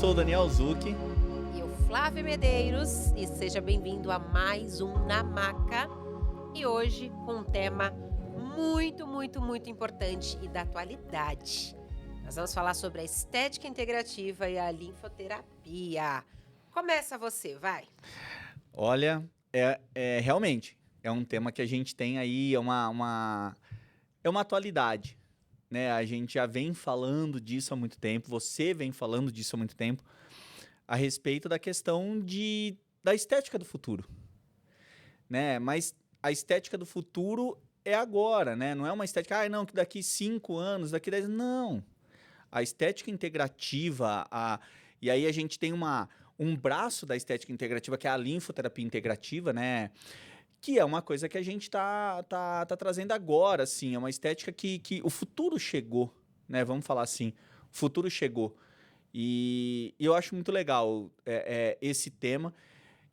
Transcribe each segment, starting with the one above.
sou o Daniel Zucchi. E o Flávio Medeiros, e seja bem-vindo a mais um Na Maca. E hoje com um tema muito importante e da atualidade. Nós vamos falar sobre a estética integrativa e a linfoterapia. Começa você, vai. Olha, realmente, é um tema que a gente tem aí, é uma atualidade, né? A gente já vem falando disso há muito tempo, você vem falando disso há muito tempo, a respeito da questão da estética do futuro, né? Mas a estética do futuro é agora, né? Não é uma estética, não, que daqui 5 anos, daqui 10 não. A estética integrativa, e aí a gente tem um braço da estética integrativa, que é a linfoterapia integrativa, né? Que é uma coisa que a gente tá trazendo agora, assim. É uma estética que o futuro chegou, né? Vamos falar assim. O futuro chegou. E eu acho muito legal esse tema.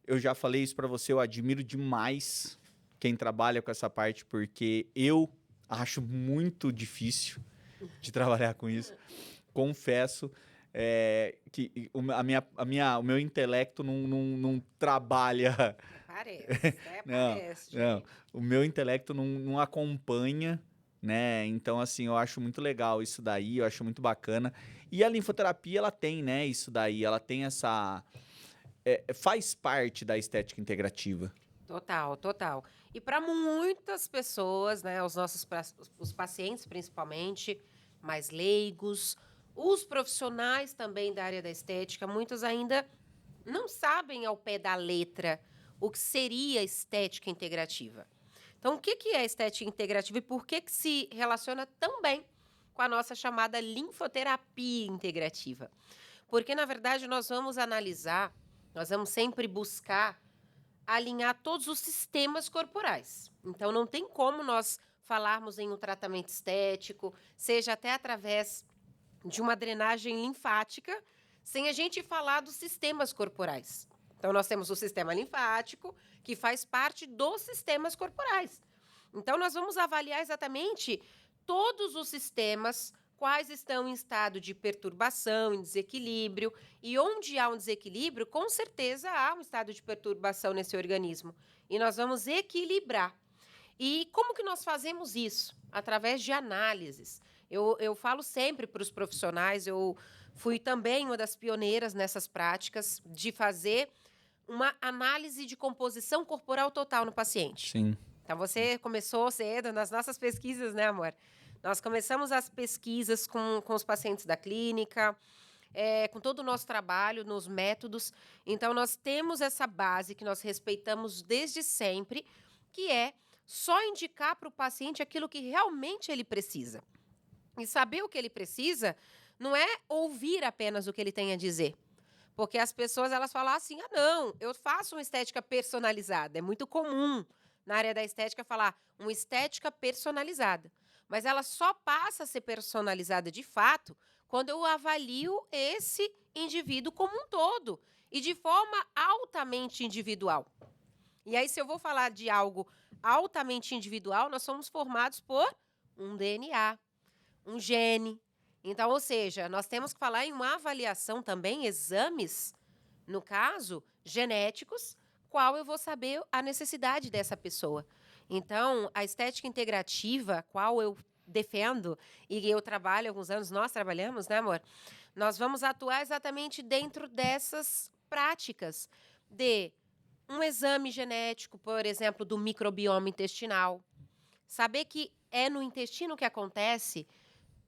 Eu já falei isso para você, eu admiro demais quem trabalha com essa parte, porque eu acho muito difícil de trabalhar com isso. Confesso que o meu intelecto não trabalha. Parece, até Não, parece, não. gente. O meu intelecto não acompanha, né? Então, assim, eu acho muito legal isso daí, eu acho muito bacana. E a linfoterapia, ela tem, né, isso daí, ela tem essa... faz parte da estética integrativa. Total. E para muitas pessoas, né, os pacientes principalmente, mais leigos, os profissionais também da área da estética, muitos ainda não sabem ao pé da letra o que seria estética integrativa. Então, o que é estética integrativa e por que se relaciona tão bem com a nossa chamada linfoterapia integrativa? Porque, na verdade, nós vamos sempre buscar alinhar todos os sistemas corporais. Então, não tem como nós falarmos em um tratamento estético, seja até através de uma drenagem linfática, sem a gente falar dos sistemas corporais. Então, nós temos o sistema linfático, que faz parte dos sistemas corporais. Então, nós vamos avaliar exatamente todos os sistemas, quais estão em estado de perturbação, em desequilíbrio, e onde há um desequilíbrio, com certeza há um estado de perturbação nesse organismo. E nós vamos equilibrar. E como que nós fazemos isso? Através de análises. Eu falo sempre para os profissionais, eu fui também uma das pioneiras nessas práticas de fazer uma análise de composição corporal total no paciente. Sim. Então, você começou cedo nas nossas pesquisas, né, amor? Nós começamos as pesquisas com os pacientes da clínica, com todo o nosso trabalho, nos métodos. Então, nós temos essa base que nós respeitamos desde sempre, que é só indicar para o paciente aquilo que realmente ele precisa. E saber o que ele precisa não é ouvir apenas o que ele tem a dizer. Porque as pessoas, elas falam assim, não, eu faço uma estética personalizada. É muito comum na área da estética falar uma estética personalizada. Mas ela só passa a ser personalizada de fato quando eu avalio esse indivíduo como um todo e de forma altamente individual. E aí, se eu vou falar de algo altamente individual, nós somos formados por um DNA, um gene. Então, ou seja, nós temos que falar em uma avaliação também, exames, no caso, genéticos, qual eu vou saber a necessidade dessa pessoa. Então, a estética integrativa, qual eu defendo, e eu trabalho há alguns anos, nós trabalhamos, né, amor? Nós vamos atuar exatamente dentro dessas práticas de um exame genético, por exemplo, do microbioma intestinal. Saber que é no intestino que acontece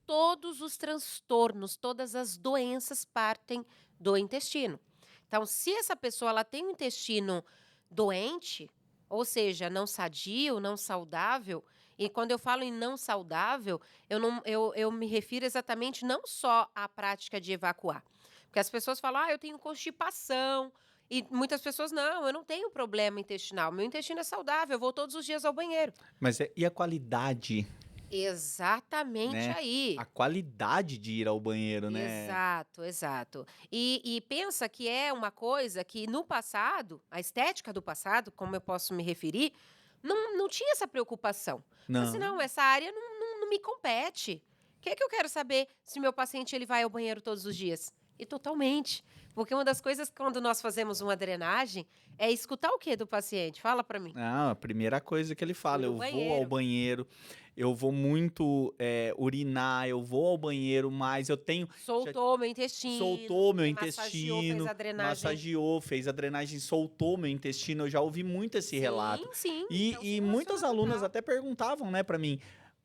todos os transtornos, todas as doenças partem do intestino. Então, se essa pessoa ela tem um intestino doente, ou seja, não sadio, não saudável, e quando eu falo em não saudável, eu me refiro exatamente não só à prática de evacuar. Porque as pessoas falam, eu tenho constipação, e muitas pessoas, não, eu não tenho problema intestinal, meu intestino é saudável, eu vou todos os dias ao banheiro. Mas e a qualidade, Exatamente né? aí. A qualidade de ir ao banheiro, né? Exato. E pensa que é uma coisa que no passado, a estética do passado, como eu posso me referir, não tinha essa preocupação. Mas assim, Não. não, essa área não me compete. O que é que eu quero saber se meu paciente ele vai ao banheiro todos os dias? E totalmente. Porque uma das coisas quando nós fazemos uma drenagem é escutar o que do paciente? Fala para mim. Não, a primeira coisa que ele fala, No eu vou ao banheiro, eu vou muito urinar, eu vou ao banheiro, mas eu tenho... Soltou meu intestino. Soltou meu massageou, intestino, fez a drenagem. massageou, fez a drenagem, soltou meu intestino. Eu já ouvi muito esse relato. Sim. E, Então, e muitas alunas até perguntavam, né, pra mim,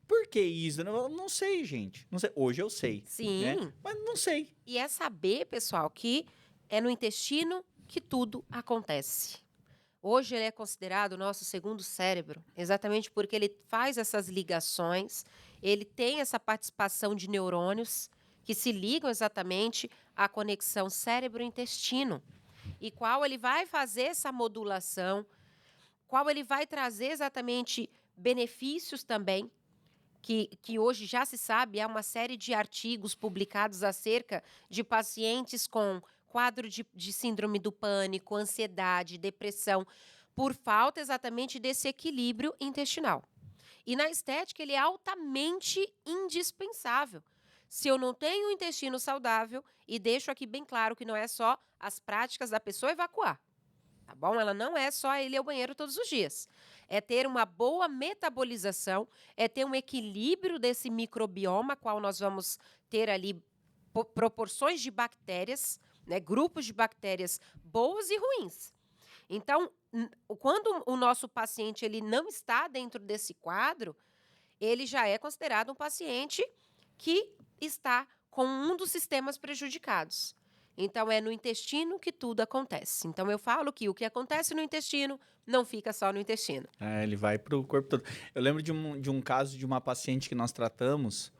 por que isso? Eu não sei, gente. Não sei. Hoje eu sei. Sim. Né? Mas não sei. E é saber, pessoal, que é no intestino que tudo acontece. Hoje ele é considerado o nosso segundo cérebro, exatamente porque ele faz essas ligações, ele tem essa participação de neurônios que se ligam exatamente à conexão cérebro-intestino, e qual ele vai fazer essa modulação, qual ele vai trazer exatamente benefícios também, que hoje já se sabe, há uma série de artigos publicados acerca de pacientes com quadro de síndrome do pânico, ansiedade, depressão, por falta exatamente desse equilíbrio intestinal. E na estética ele é altamente indispensável. Se eu não tenho um intestino saudável, e deixo aqui bem claro que não é só as práticas da pessoa evacuar, tá bom? Ela não é só ir ao banheiro todos os dias. É ter uma boa metabolização, é ter um equilíbrio desse microbioma, qual nós vamos ter ali proporções de bactérias, né, grupos de bactérias boas e ruins. Então, quando o nosso paciente ele não está dentro desse quadro, ele já é considerado um paciente que está com um dos sistemas prejudicados. Então, é no intestino que tudo acontece. Então, eu falo que o que acontece no intestino não fica só no intestino. Ele vai para o corpo todo. Eu lembro de um caso de uma paciente que nós tratamos,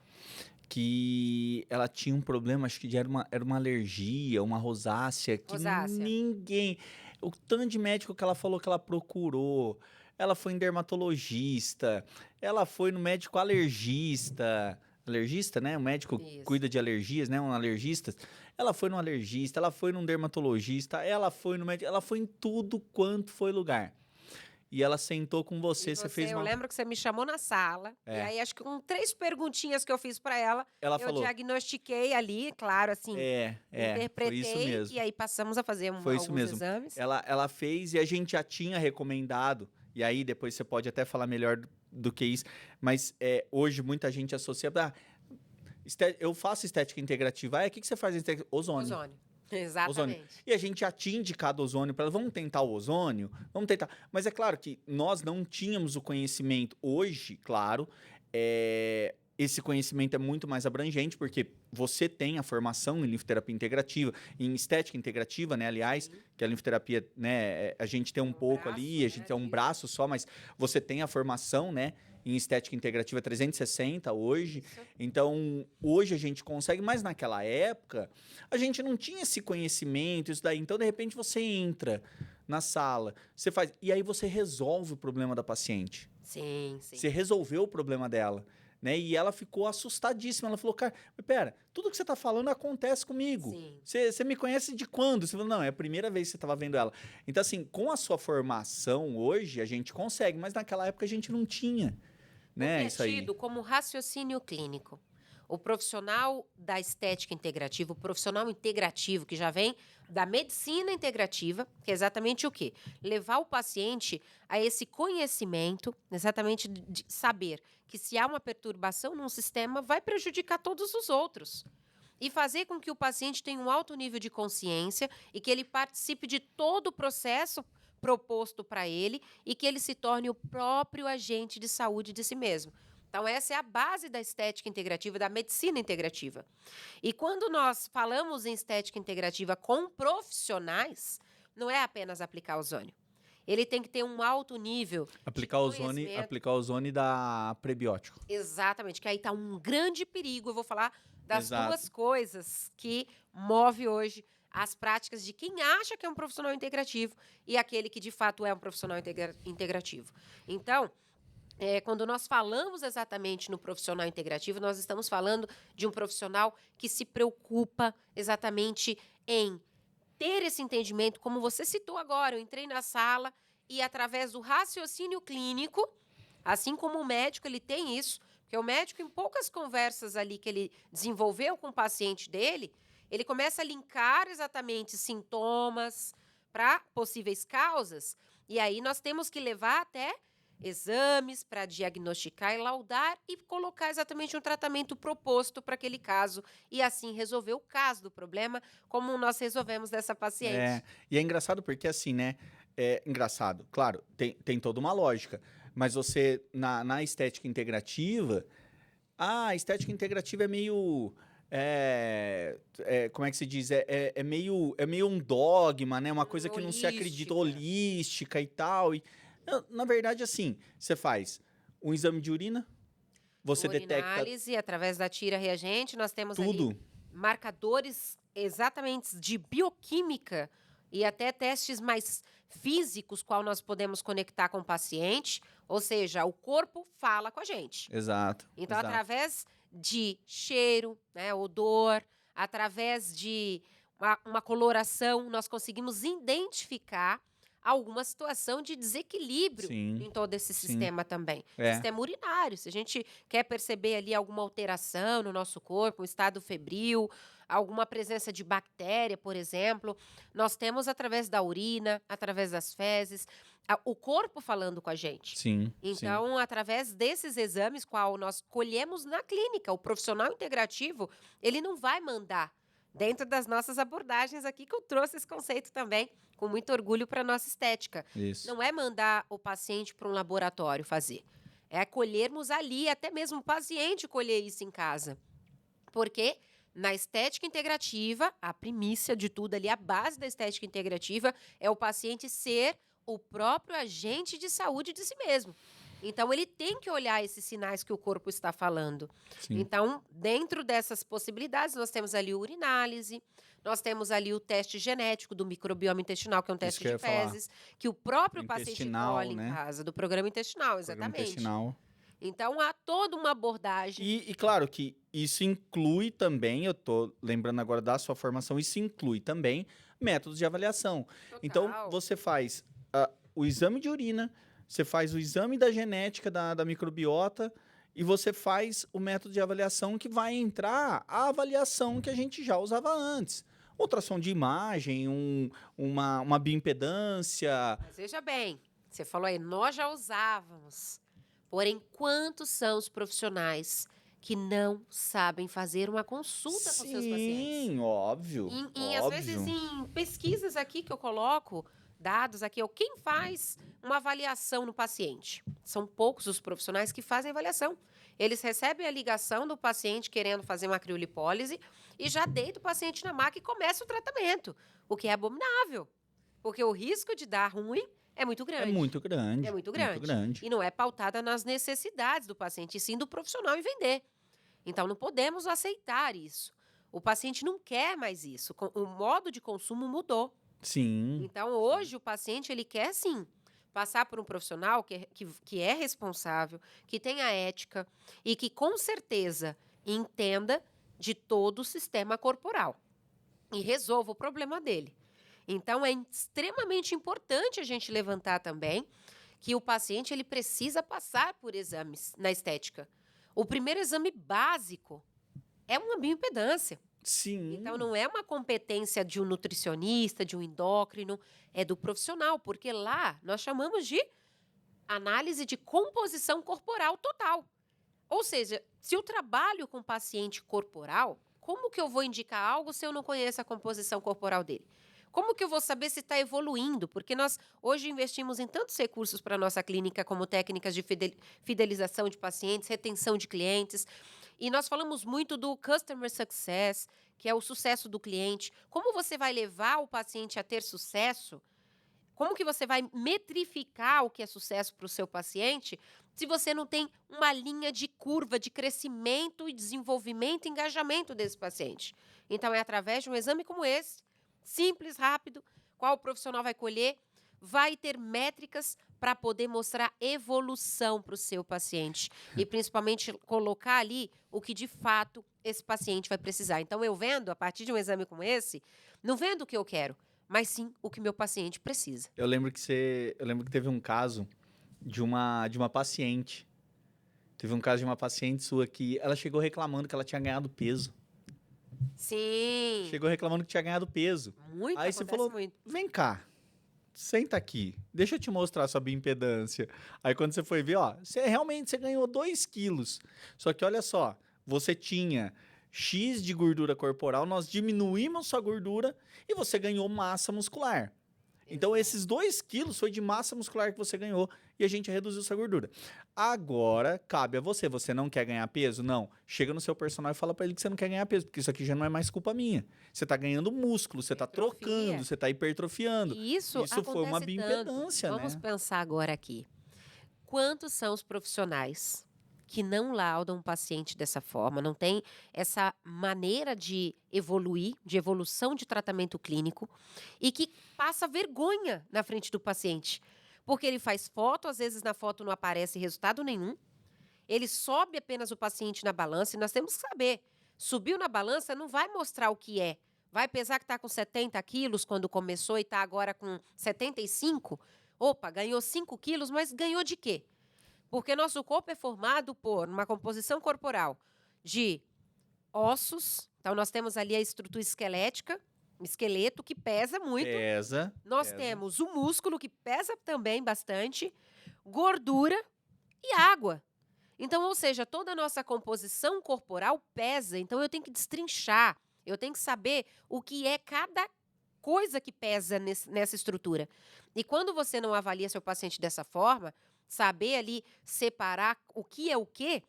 que ela tinha um problema, acho que era uma alergia, uma rosácea, que ninguém... O tanto de médico que ela falou que ela procurou, ela foi em dermatologista, ela foi no médico alergista, né? O médico cuida de alergias, né? Um alergista. Ela foi no alergista, ela foi num dermatologista, ela foi no médico, ela foi em tudo quanto foi lugar. E ela sentou com você, você fez uma... Eu lembro que você me chamou na sala, e aí acho que com 3 perguntinhas que eu fiz para ela, eu falou, diagnostiquei ali, claro, assim, interpretei, foi isso mesmo. E aí passamos a fazer alguns exames. Ela fez e a gente já tinha recomendado, e aí depois você pode até falar melhor do que isso, mas hoje muita gente associa... eu faço estética integrativa. O que você faz em estética? Ozônio. Exatamente. Ozônio. E a gente já tinha indicado ozônio para ela. Vamos tentar o ozônio? Vamos tentar. Mas é claro que nós não tínhamos o conhecimento. Hoje, claro, esse conhecimento é muito mais abrangente, porque você tem a formação em linfoterapia integrativa, em estética integrativa, né? Aliás, que a linfoterapia, né? A gente tem um pouco ali, a gente tem um braço só, mas você tem a formação, né? Em estética integrativa 360 hoje. Então, hoje a gente consegue, mas naquela época, a gente não tinha esse conhecimento, isso daí. Então, de repente, você entra na sala, você faz... E aí você resolve o problema da paciente. Sim. Você resolveu o problema dela. Né? E ela ficou assustadíssima. Ela falou, cara, pera, tudo que você está falando acontece comigo. Você me conhece de quando? Você falou, não, é a primeira vez que você estava vendo ela. Então, assim, com a sua formação hoje, a gente consegue, mas naquela época a gente não tinha. Né? É tido como raciocínio clínico. O profissional da estética integrativa, o profissional integrativo, que já vem da medicina integrativa, que é exatamente o quê? Levar o paciente a esse conhecimento, exatamente de saber que se há uma perturbação num sistema, vai prejudicar todos os outros. E fazer com que o paciente tenha um alto nível de consciência e que ele participe de todo o processo proposto para ele e que ele se torne o próprio agente de saúde de si mesmo. Então, essa é a base da estética integrativa, da medicina integrativa. E quando nós falamos em estética integrativa com profissionais, não é apenas aplicar ozônio. Ele tem que ter um alto nível aplicar ozônio da prebiótico. Exatamente, que aí está um grande perigo. Eu vou falar das duas coisas que move hoje as práticas de quem acha que é um profissional integrativo e aquele que, de fato, é um profissional integrativo. Então, quando nós falamos exatamente no profissional integrativo, nós estamos falando de um profissional que se preocupa exatamente em ter esse entendimento, como você citou agora. Eu entrei na sala e, através do raciocínio clínico, assim como o médico, ele tem isso, porque o médico, em poucas conversas ali que ele desenvolveu com o paciente dele, ele começa a linkar exatamente sintomas para possíveis causas, e aí nós temos que levar até exames para diagnosticar e laudar e colocar exatamente um tratamento proposto para aquele caso e assim resolver o caso do problema, como nós resolvemos dessa paciente. E é engraçado porque assim, né? É engraçado, claro, tem toda uma lógica. Mas você, na estética integrativa, a estética integrativa é meio. Como é que se diz? É meio um dogma, né? Uma coisa que não se acredita, holística e tal. Na verdade, assim, você faz um exame de urina, você detecta Urinálise, através da tira reagente, nós temos ali tudo. marcadores exatamente de bioquímica e até testes mais físicos, qual nós podemos conectar com o paciente, ou seja, o corpo fala com a gente. Exato. Então, exato. através de cheiro, né, odor, através de uma coloração, nós conseguimos identificar alguma situação de desequilíbrio Sim, em todo esse sim. sistema também. É. Sistema urinário, se a gente quer perceber ali alguma alteração no nosso corpo, um estado febril, alguma presença de bactéria, por exemplo, nós temos através da urina, através das fezes, o corpo falando com a gente. Sim, sim. Então, através desses exames, qual nós colhemos na clínica, o profissional integrativo, ele não vai mandar dentro das nossas abordagens aqui, que eu trouxe esse conceito também, com muito orgulho para a nossa estética. Isso. Não é mandar o paciente para um laboratório fazer. É colhermos ali, até mesmo o paciente colher isso em casa. Porque na estética integrativa, a primícia de tudo ali, a base da estética integrativa é o paciente ser o próprio agente de saúde de si mesmo. Então, ele tem que olhar esses sinais que o corpo está falando. Sim. Então, dentro dessas possibilidades, nós temos ali a urinálise, nós temos ali o teste genético do microbioma intestinal, que é um teste que eu de ia falar. fezes, que o próprio Do paciente intestinal, colhe né? em casa, do programa intestinal, Programa exatamente. intestinal. Então, há toda uma abordagem. E claro que isso inclui também, eu tô lembrando agora da sua formação, isso inclui também métodos de avaliação. Então, Total. você faz o exame de urina, você faz o exame da genética da microbiota e você faz o método de avaliação que vai entrar a avaliação que a gente já usava antes. Ultrassom de imagem, uma bioimpedância. Mas veja bem, você falou aí, nós já usávamos. Porém, quantos são os profissionais que não sabem fazer uma consulta com seus pacientes? Sim, óbvio. Às vezes, em pesquisas aqui que eu coloco, dados aqui, quem faz uma avaliação no paciente? São poucos os profissionais que fazem avaliação. Eles recebem a ligação do paciente querendo fazer uma criolipólise e já deita o paciente na maca e começa o tratamento, o que é abominável, porque o risco de dar ruim é muito grande. É muito grande. É muito grande. E não é pautada nas necessidades do paciente, e sim do profissional em vender. Então, não podemos aceitar isso. O paciente não quer mais isso. O modo de consumo mudou. Sim. Então, hoje, o paciente, ele quer, sim, passar por um profissional que é responsável, que tenha ética e que, com certeza, entenda de todo o sistema corporal e resolva o problema dele. Então, é extremamente importante a gente levantar também que o paciente ele precisa passar por exames na estética. O primeiro exame básico é uma bioimpedância. Sim. Então, não é uma competência de um nutricionista, de um endócrino, é do profissional, porque lá nós chamamos de análise de composição corporal total. Ou seja, se eu trabalho com paciente corporal, como que eu vou indicar algo se eu não conheço a composição corporal dele? Como que eu vou saber se está evoluindo? Porque nós hoje investimos em tantos recursos para a nossa clínica, como técnicas de fidelização de pacientes, retenção de clientes. E nós falamos muito do Customer Success, que é o sucesso do cliente. Como você vai levar o paciente a ter sucesso? Como que você vai metrificar o que é sucesso para o seu paciente se você não tem uma linha de curva de crescimento e desenvolvimento e engajamento desse paciente? Então, é através de um exame como esse, simples, rápido, qual o profissional vai colher, vai ter métricas para poder mostrar evolução para o seu paciente e principalmente colocar ali o que de fato esse paciente vai precisar. Então, eu vendo, a partir de um exame como esse, não vendo o que eu quero, mas sim o que meu paciente precisa. Eu lembro que teve um caso de uma paciente. Teve um caso de uma paciente sua que ela chegou reclamando que ela tinha ganhado peso. Sim. Chegou reclamando que tinha ganhado peso. Muito, Aí você acontece falou, muito. vem cá, senta aqui, deixa eu te mostrar sua bioimpedância. Aí quando você foi ver, ó, você ganhou 2 quilos. Só que olha só, você tinha X de gordura corporal, nós diminuímos sua gordura e você ganhou massa muscular. Então, esses 2 quilos foi de massa muscular que você ganhou e a gente reduziu sua gordura. Agora, cabe a você. Você não quer ganhar peso? Não. Chega no seu personal e fala pra ele que você não quer ganhar peso, porque isso aqui já não é mais culpa minha. Você tá ganhando músculo, você tá Hipertrofia. trocando, você tá hipertrofiando. E isso foi uma acontece bioimpedância, tanto. Vamos né? pensar agora aqui. Quantos são os profissionais que não laudam o paciente dessa forma, não tem essa maneira de evoluir, de evolução de tratamento clínico e que passa vergonha na frente do paciente? Porque ele faz foto, às vezes na foto não aparece resultado nenhum, ele sobe apenas o paciente na balança e nós temos que saber, subiu na balança não vai mostrar o que é. Vai pesar que está com 70 quilos quando começou e está agora com 75? Opa, ganhou 5 quilos, mas ganhou de quê? Porque nosso corpo é formado por uma composição corporal de ossos. Então, nós temos ali a estrutura esquelética, o esqueleto que pesa muito. Pesa. Nós pesa. temos o músculo que pesa também bastante, gordura e água. Então, ou seja, toda a nossa composição corporal pesa. Então, eu tenho que destrinchar, eu tenho que saber o que é cada coisa que pesa nessa estrutura. E quando você não avalia seu paciente dessa forma, saber ali separar o que é o quê,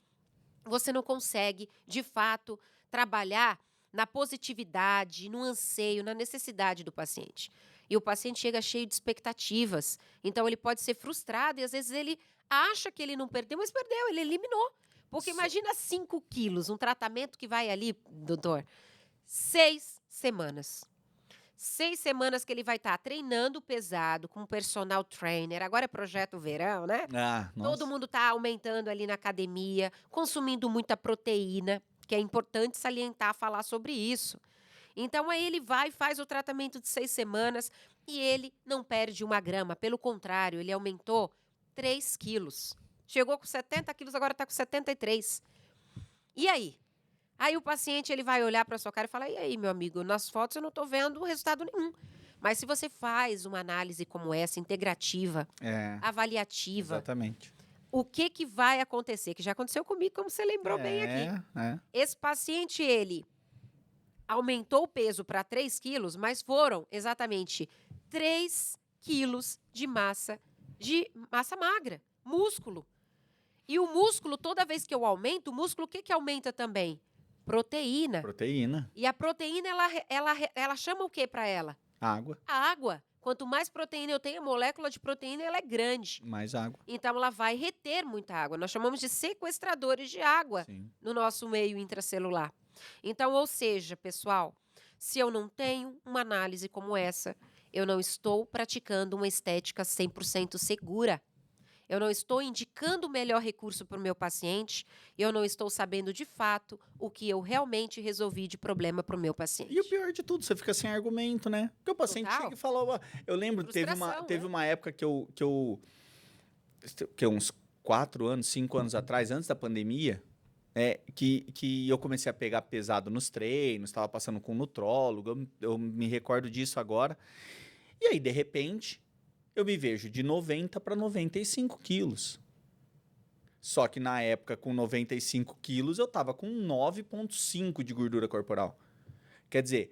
você não consegue, de fato, trabalhar na positividade, no anseio, na necessidade do paciente. E o paciente chega cheio de expectativas. Então, ele pode ser frustrado e, às vezes, ele acha que ele não perdeu, mas perdeu, ele eliminou. Porque imagina 5 quilos, um tratamento que vai ali, doutor, 6 semanas. 6 semanas que ele vai estar treinando pesado com um personal trainer. Agora é projeto verão, né? Ah, nossa. Todo mundo está aumentando ali na academia, consumindo muita proteína, que é importante salientar, falar sobre isso. Então, aí ele vai e faz o tratamento de 6 semanas e ele não perde 1 grama. Pelo contrário, ele aumentou 3 quilos. Chegou com 70 quilos, agora está com 73. E aí? Aí o paciente ele vai olhar para sua cara e falar, e aí, meu amigo, nas fotos eu não estou vendo resultado nenhum. Mas se você faz uma análise como essa, integrativa, avaliativa, Exatamente. o que vai acontecer? Que já aconteceu comigo, como você lembrou bem aqui. Esse paciente, ele aumentou o peso para 3 quilos, mas foram exatamente 3 quilos de massa magra, músculo. E o músculo, toda vez que eu aumento, o músculo, o que aumenta também? Proteína. Proteína. E a proteína, ela chama o que para ela? Água. A água. Quanto mais proteína eu tenho, a molécula de proteína ela é grande. Mais água. Então, ela vai reter muita água. Nós chamamos de sequestradores de água. Sim. No nosso meio intracelular. Então, ou seja, pessoal, se eu não tenho uma análise como essa, eu não estou praticando uma estética 100% segura. Eu não estou indicando o melhor recurso para o meu paciente, eu não estou sabendo de fato o que eu realmente resolvi de problema para o meu paciente. E o pior de tudo, você fica sem argumento, né? Porque o paciente chega e fala, eu lembro, teve uma época que uns 4 anos, 5 anos atrás, antes da pandemia, que eu comecei a pegar pesado nos treinos, estava passando com um nutrólogo, eu me recordo disso agora. E aí, de repente, eu me vejo de 90 para 95 quilos. Só que na época, com 95 quilos, eu estava com 9,5 de gordura corporal. Quer dizer,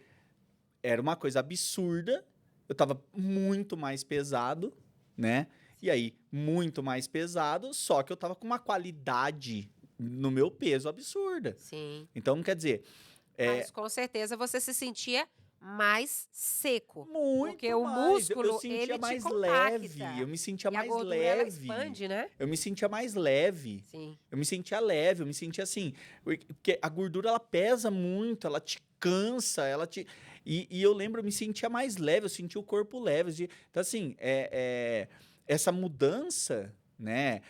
era uma coisa absurda, eu estava muito mais pesado, né? E aí, muito mais pesado, só que eu estava com uma qualidade no meu peso absurda. Sim. Então, quer dizer... Mas com certeza você se sentia mais seco. Muito porque o mais. músculo, eu sentia ele mais te leve, compacta. eu me sentia E mais a gordura, leve. ela expande, né? Eu me sentia mais leve. Sim. Eu me sentia leve, eu me sentia assim, porque a gordura ela pesa muito, ela te cansa, ela te e eu lembro, eu me sentia mais leve, eu sentia o corpo leve. Então assim, essa mudança, né?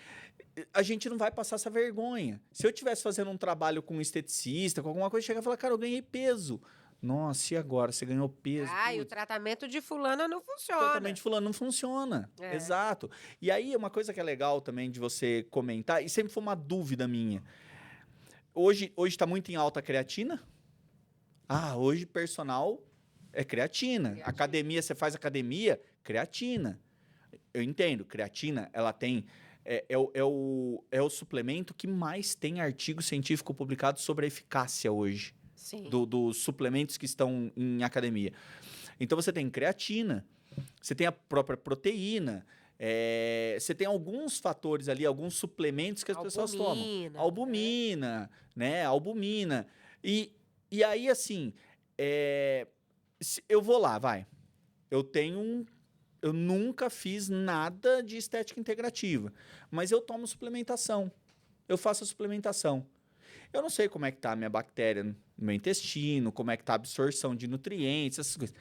A gente não vai passar essa vergonha. Se eu estivesse fazendo um trabalho com um esteticista, com alguma coisa, chegar e falar, cara, eu ganhei peso. Nossa, e agora? Você ganhou peso? E o tratamento de fulana não funciona. O tratamento de fulano não funciona. Exato. E aí, uma coisa que é legal também de você comentar, e sempre foi uma dúvida minha. Hoje tá muito em alta a creatina. Ah, hoje personal é creatina. Academia, você faz academia, creatina. Eu entendo, creatina, ela tem... É o suplemento que mais tem artigo científico publicado sobre a eficácia hoje Sim. dos suplementos que estão em academia. Então, você tem creatina, você tem a própria proteína, você tem alguns fatores ali, alguns suplementos que as pessoas tomam. Albumina, né? Albumina. E aí, assim, eu vou lá, vai. Eu nunca fiz nada de estética integrativa, mas eu tomo suplementação. Eu faço a suplementação. Eu não sei como é que tá a minha bactéria no meu intestino, como é que tá a absorção de nutrientes, essas coisas.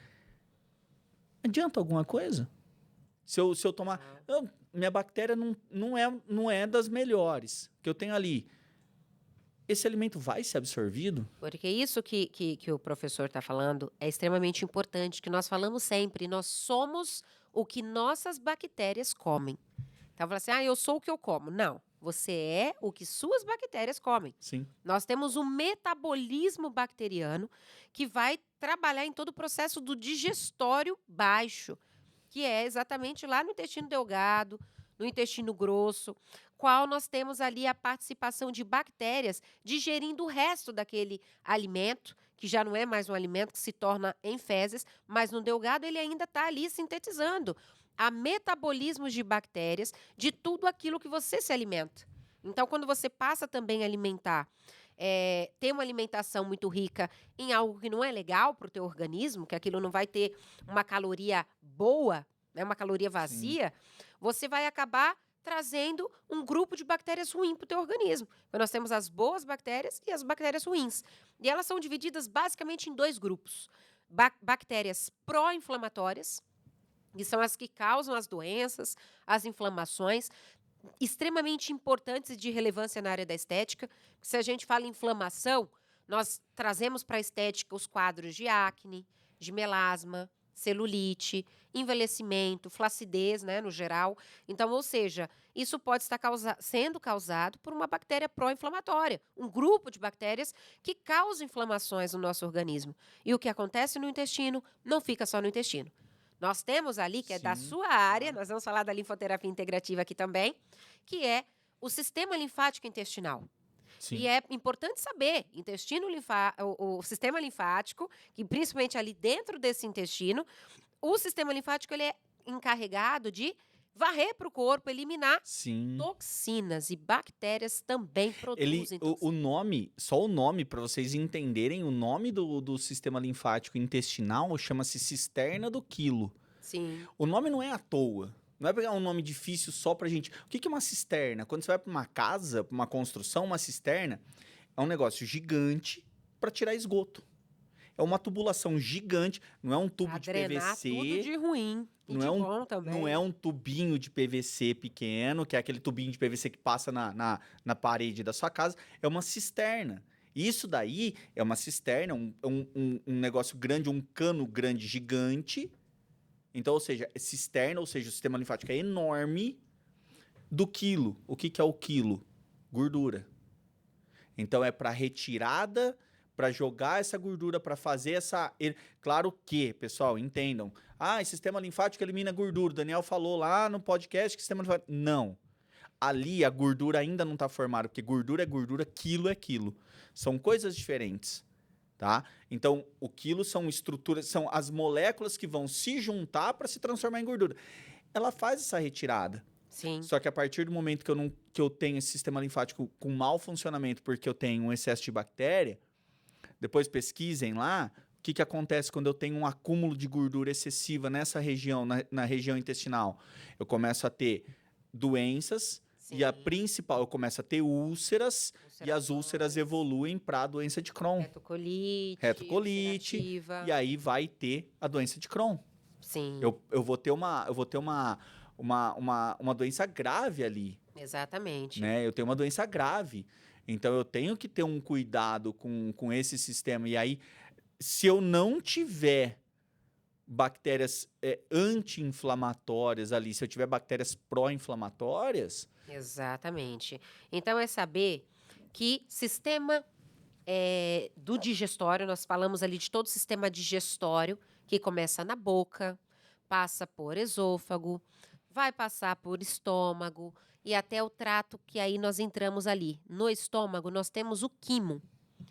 Adianta alguma coisa? Se eu tomar... minha bactéria não é das melhores que eu tenho ali. Esse alimento vai ser absorvido? Porque isso que o professor está falando é extremamente importante, que nós falamos sempre, nós somos o que nossas bactérias comem. Então, fala assim, eu sou o que eu como. Não, você é o que suas bactérias comem. Sim. Nós temos um metabolismo bacteriano que vai trabalhar em todo o processo do digestório baixo, que é exatamente lá no intestino delgado, no intestino grosso, qual nós temos ali a participação de bactérias digerindo o resto daquele alimento, que já não é mais um alimento que se torna em fezes, mas no delgado ele ainda está ali sintetizando. Há metabolismos de bactérias de tudo aquilo que você se alimenta. Então, quando você passa também a alimentar, ter uma alimentação muito rica em algo que não é legal para o teu organismo, que aquilo não vai ter uma caloria boa, né, uma caloria vazia, você vai acabar trazendo um grupo de bactérias ruins para o teu organismo. Então, nós temos as boas bactérias e as bactérias ruins. E elas são divididas basicamente em dois grupos. Bactérias pró-inflamatórias, que são as que causam as doenças, as inflamações, extremamente importantes e de relevância na área da estética. Se a gente fala em inflamação, nós trazemos para a estética os quadros de acne, de melasma, celulite, envelhecimento, flacidez, né, no geral. Então, ou seja, isso pode estar sendo causado por uma bactéria pró-inflamatória, um grupo de bactérias que causa inflamações no nosso organismo. E o que acontece no intestino não fica só no intestino. Nós temos ali, que é da sua área, nós vamos falar da linfoterapia integrativa aqui também, que é o sistema linfático intestinal. Sim. E é importante saber, o sistema linfático, que principalmente ali dentro desse intestino, o sistema linfático ele é encarregado de varrer para o corpo, eliminar toxinas, e bactérias também produzem toxinas. Só o nome, para vocês entenderem, o nome do sistema linfático intestinal chama-se cisterna do quilo. Sim. O nome não é à toa. Não é pegar um nome difícil só pra gente. O que é uma cisterna? Quando você vai pra uma casa, pra uma construção, uma cisterna é um negócio gigante para tirar esgoto. É uma tubulação gigante, não é um tubo de PVC. Tudo de ruim e não de é bom também. Não é um tubinho de PVC pequeno, que é aquele tubinho de PVC que passa na parede da sua casa. É uma cisterna. Isso daí é uma cisterna, um negócio grande, um cano grande, gigante. Então, ou seja, cisterna, ou seja, o sistema linfático é enorme do quilo. O que é o quilo? Gordura. Então, é para retirada, para jogar essa gordura, para fazer essa... Claro que, pessoal, entendam. Sistema linfático elimina gordura. O Daniel falou lá no podcast que sistema linfático... Não. Ali a gordura ainda não está formada, porque gordura é gordura, quilo é quilo. São coisas diferentes. Tá? Então, o quilo são estruturas, são as moléculas que vão se juntar para se transformar em gordura. Ela faz essa retirada. Sim. Só que a partir do momento que eu tenho esse sistema linfático com mau funcionamento, porque eu tenho um excesso de bactéria, depois pesquisem lá o que acontece quando eu tenho um acúmulo de gordura excessiva nessa região, na região intestinal. Eu começo a ter doenças. Sim. E a principal, eu começo a ter úlceras, e as úlceras evoluem para a doença de Crohn. Retocolite. E aí vai ter a doença de Crohn. Sim. Eu vou ter uma doença grave ali. Exatamente. Né? Eu tenho uma doença grave. Então, eu tenho que ter um cuidado com esse sistema. E aí, se eu não tiver bactérias anti-inflamatórias ali, se eu tiver bactérias pró-inflamatórias... Exatamente. Então, é saber que sistema do digestório, nós falamos ali de todo o sistema digestório, que começa na boca, passa por esôfago, vai passar por estômago e até o trato, que aí nós entramos ali. No estômago, nós temos o quimo.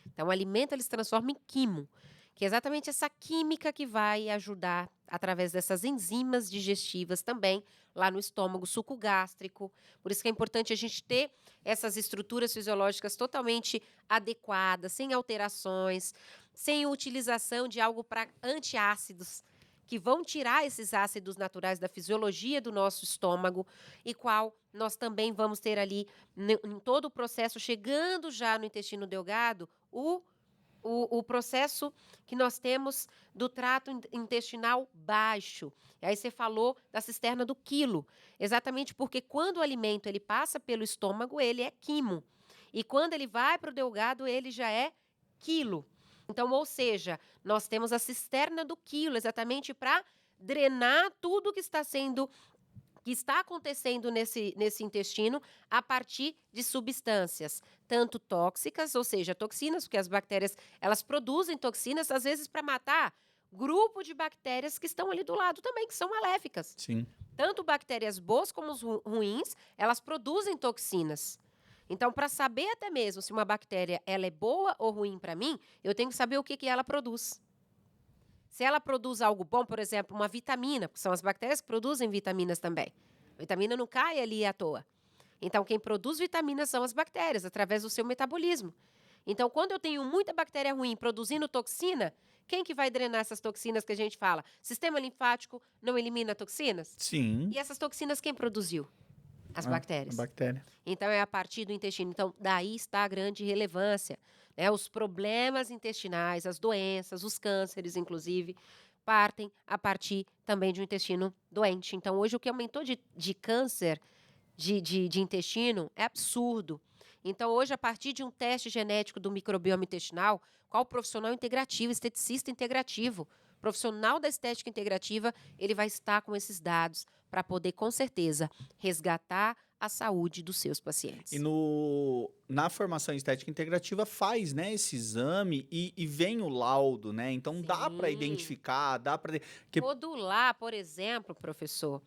Então, o alimento ele se transforma em quimo, que é exatamente essa química que vai ajudar, através dessas enzimas digestivas também, lá no estômago, suco gástrico. Por isso que é importante a gente ter essas estruturas fisiológicas totalmente adequadas, sem alterações, sem utilização de algo para antiácidos, que vão tirar esses ácidos naturais da fisiologia do nosso estômago, e qual nós também vamos ter ali, em todo o processo, chegando já no intestino delgado, o processo que nós temos do trato intestinal baixo. E aí você falou da cisterna do quilo, exatamente porque quando o alimento ele passa pelo estômago, ele é quimo. E quando ele vai para o delgado, ele já é quilo. Então, ou seja, nós temos a cisterna do quilo, exatamente para drenar tudo que está acontecendo nesse intestino a partir de substâncias, tanto tóxicas, ou seja, toxinas, porque as bactérias, elas produzem toxinas, às vezes, para matar grupo de bactérias que estão ali do lado também, que são maléficas. Sim. Tanto bactérias boas como as ruins, elas produzem toxinas. Então, para saber até mesmo se uma bactéria ela é boa ou ruim para mim, eu tenho que saber o que ela produz. Se ela produz algo bom, por exemplo, uma vitamina, porque são as bactérias que produzem vitaminas também. A vitamina não cai ali à toa. Então, quem produz vitaminas são as bactérias, através do seu metabolismo. Então, quando eu tenho muita bactéria ruim produzindo toxina, quem que vai drenar essas toxinas que a gente fala? Sistema linfático não elimina toxinas? Sim. E essas toxinas quem produziu? As bactérias. A bactéria. Então, é a partir do intestino. Então, daí está a grande relevância. Né? Os problemas intestinais, as doenças, os cânceres, inclusive, partem a partir também de um intestino doente. Então, hoje, o que aumentou de câncer de intestino é absurdo. Então, hoje, a partir de um teste genético do microbioma intestinal, qual profissional integrativo, esteticista integrativo, profissional da estética integrativa, ele vai estar com esses dados para poder, com certeza, resgatar a saúde dos seus pacientes. E na formação estética integrativa faz, né, esse exame e vem o laudo, né? Então dá para Sim. identificar, dá para Modular, por exemplo, professor,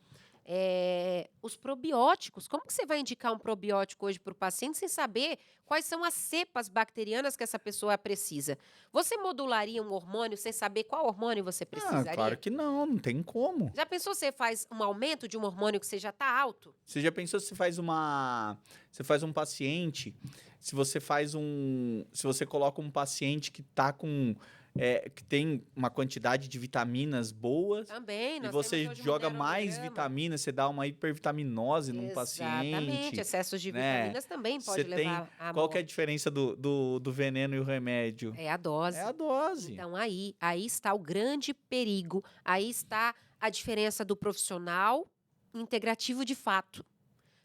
os probióticos. Como que você vai indicar um probiótico hoje para o paciente sem saber quais são as cepas bacterianas que essa pessoa precisa? Você modularia um hormônio sem saber qual hormônio você precisaria? claro que não tem como. Já pensou se você faz um aumento de um hormônio que você já está alto? Você já pensou se você faz um paciente, se você coloca um paciente que tá com que tem uma quantidade de vitaminas boas Também, e nós você temos hoje joga um mais moderograma. vitaminas, você dá uma hipervitaminose num Exatamente, paciente, excessos de né? vitaminas também Você pode tem levar à qual que é a morte. diferença do veneno e o remédio? É a dose. É a dose. Então, aí está o grande perigo, aí está a diferença do profissional integrativo de fato,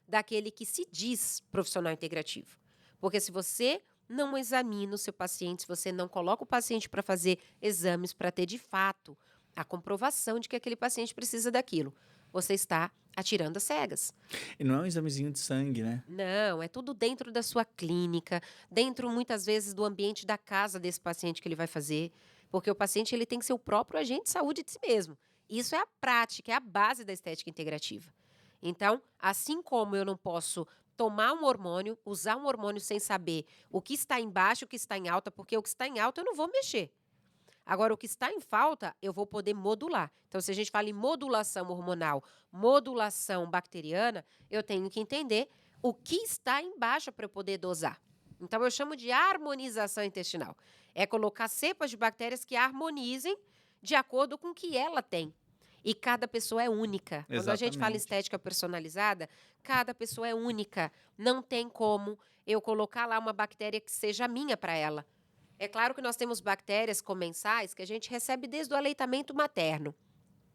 daquele que se diz profissional integrativo. Porque se você não examina o seu paciente, se você não coloca o paciente para fazer exames para ter de fato a comprovação de que aquele paciente precisa daquilo, você está atirando às cegas. E não é um examezinho de sangue, né? Não, é tudo dentro da sua clínica, dentro muitas vezes do ambiente da casa desse paciente que ele vai fazer, porque o paciente ele tem que ser o próprio agente de saúde de si mesmo. Isso é a prática, é a base da estética integrativa. Então, assim como eu não posso tomar um hormônio, usar um hormônio sem saber o que está em baixa e o que está em alta, porque o que está em alta eu não vou mexer. Agora, o que está em falta, eu vou poder modular. Então, se a gente fala em modulação hormonal, modulação bacteriana, eu tenho que entender o que está em baixa para eu poder dosar. Então, eu chamo de harmonização intestinal. É colocar cepas de bactérias que harmonizem de acordo com o que ela tem. E cada pessoa é única. Quando a gente fala em Exatamente. estética personalizada, cada pessoa é única. Não tem como eu colocar lá uma bactéria que seja minha para ela. É claro que nós temos bactérias comensais que a gente recebe desde o aleitamento materno.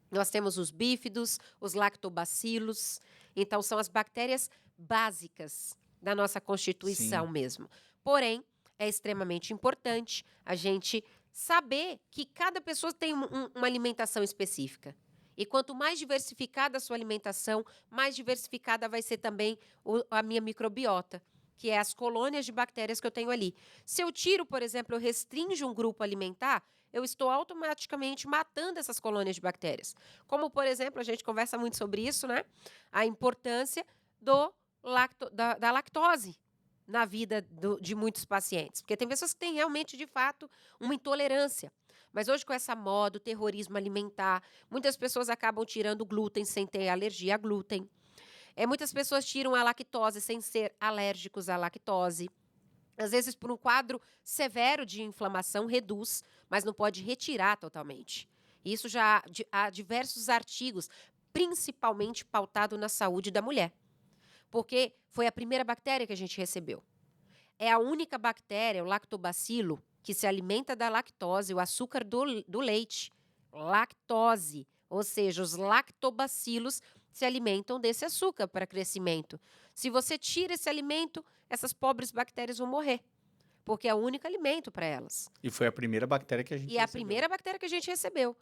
Nós temos os bífidos, os lactobacilos. Então, são as bactérias básicas da nossa constituição Sim. mesmo. Porém, é extremamente importante a gente saber que cada pessoa tem uma alimentação específica. E quanto mais diversificada a sua alimentação, mais diversificada vai ser também a minha microbiota. que é as colônias de bactérias que eu tenho ali. Se eu tiro, por exemplo, eu restringo um grupo alimentar, eu estou automaticamente matando essas colônias de bactérias. Como, por exemplo, a gente conversa muito sobre isso, né? A importância da lactose na vida de muitos pacientes. Porque tem pessoas que têm realmente, de fato, uma intolerância. Mas hoje, com essa moda, o terrorismo alimentar, muitas pessoas acabam tirando o glúten sem ter alergia a glúten. Muitas pessoas tiram a lactose sem ser alérgicos à lactose. Às vezes, por um quadro severo de inflamação, reduz, mas não pode retirar totalmente. Isso já há diversos artigos, principalmente pautado na saúde da mulher. Porque foi a primeira bactéria que a gente recebeu. É a única bactéria, o lactobacilo, que se alimenta da lactose, o açúcar do leite. Lactose, ou seja, os lactobacilos se alimentam desse açúcar para crescimento. Se você tira esse alimento, essas pobres bactérias vão morrer, porque é o único alimento para elas. E foi a primeira bactéria que a gente recebeu. A primeira bactéria que a gente recebeu.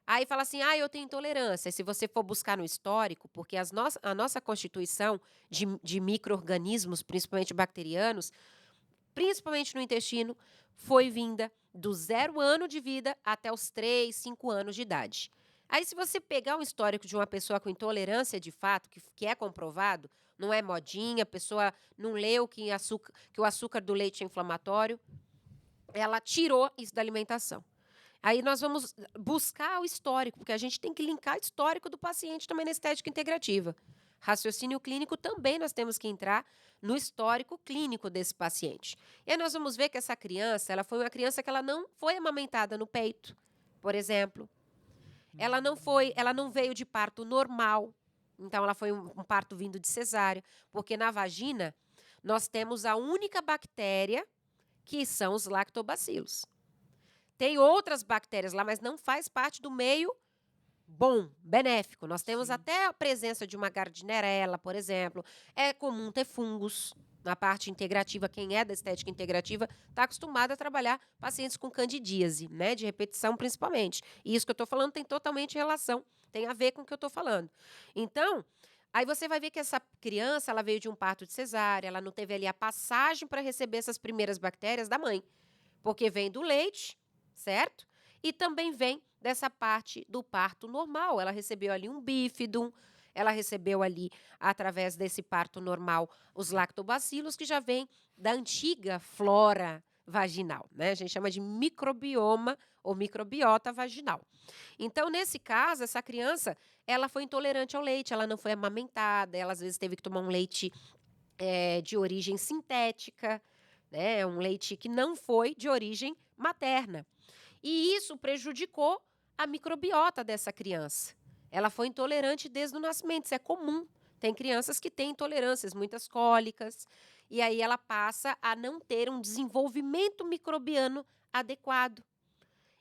Aí fala assim, eu tenho intolerância. Se você for buscar no histórico, porque a nossa constituição de micro-organismos, principalmente bacterianos, principalmente no intestino, foi vinda do 0 ano de vida até os 3, 5 anos de idade. Aí, se você pegar um histórico de uma pessoa com intolerância de fato, que é comprovado, não é modinha, a pessoa não leu que o açúcar do leite é inflamatório, ela tirou isso da alimentação. Aí nós vamos buscar o histórico, porque a gente tem que linkar o histórico do paciente também na estética integrativa. Raciocínio clínico também nós temos que entrar no histórico clínico desse paciente. E aí nós vamos ver que essa criança, ela foi uma criança que ela não foi amamentada no peito, por exemplo. Ela não veio de parto normal. Então, ela foi um parto vindo de cesárea, porque na vagina nós temos a única bactéria que são os lactobacilos. Tem outras bactérias lá, mas não faz parte do meio bom, benéfico. Nós temos até a presença de uma gardnerella, por exemplo. É comum ter fungos na parte integrativa. Quem é da estética integrativa está acostumado a trabalhar pacientes com candidíase, né? De repetição, principalmente. E isso que eu estou falando tem totalmente relação, tem a ver com o que eu estou falando. Então, aí você vai ver que essa criança, ela veio de um parto de cesárea, ela não teve ali a passagem para receber essas primeiras bactérias da mãe. Porque vem do leite, certo? E também vem dessa parte do parto normal. Ela recebeu ali um bífidum, ela recebeu ali, através desse parto normal, os lactobacilos, que já vêm da antiga flora vaginal, né? A gente chama de microbioma ou microbiota vaginal. Então, nesse caso, essa criança, ela foi intolerante ao leite, ela não foi amamentada, ela às vezes teve que tomar um leite de origem sintética, né? Um leite que não foi de origem materna. E isso prejudicou a microbiota dessa criança. Ela foi intolerante desde o nascimento, isso é comum. Tem crianças que têm intolerâncias, muitas cólicas, e aí ela passa a não ter um desenvolvimento microbiano adequado.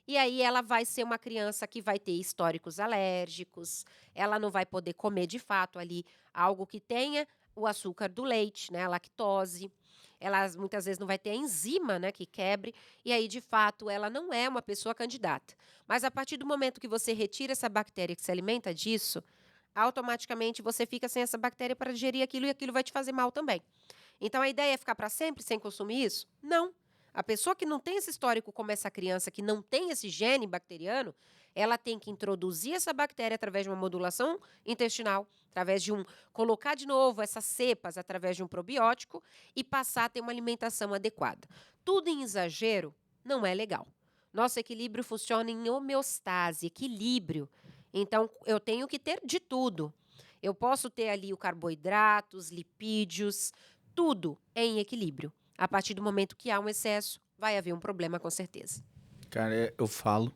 E aí ela vai ser uma criança que vai ter históricos alérgicos, ela não vai poder comer de fato ali algo que tenha o açúcar do leite, né, a lactose. Ela muitas vezes não vai ter a enzima, né, que quebre, e aí, de fato, ela não é uma pessoa candidata. Mas a partir do momento que você retira essa bactéria que se alimenta disso, automaticamente você fica sem essa bactéria para digerir aquilo e aquilo vai te fazer mal também. Então, a ideia é ficar para sempre sem consumir isso? Não. A pessoa que não tem esse histórico como essa criança, que não tem esse gene bacteriano, ela tem que introduzir essa bactéria através de uma modulação intestinal, através de colocar de novo essas cepas através de um probiótico e passar a ter uma alimentação adequada. Tudo em exagero não é legal. Nosso equilíbrio funciona em homeostase, equilíbrio. Então, eu tenho que ter de tudo. Eu posso ter ali o carboidratos, lipídios, tudo em equilíbrio. A partir do momento que há um excesso, vai haver um problema com certeza. Cara, eu falo,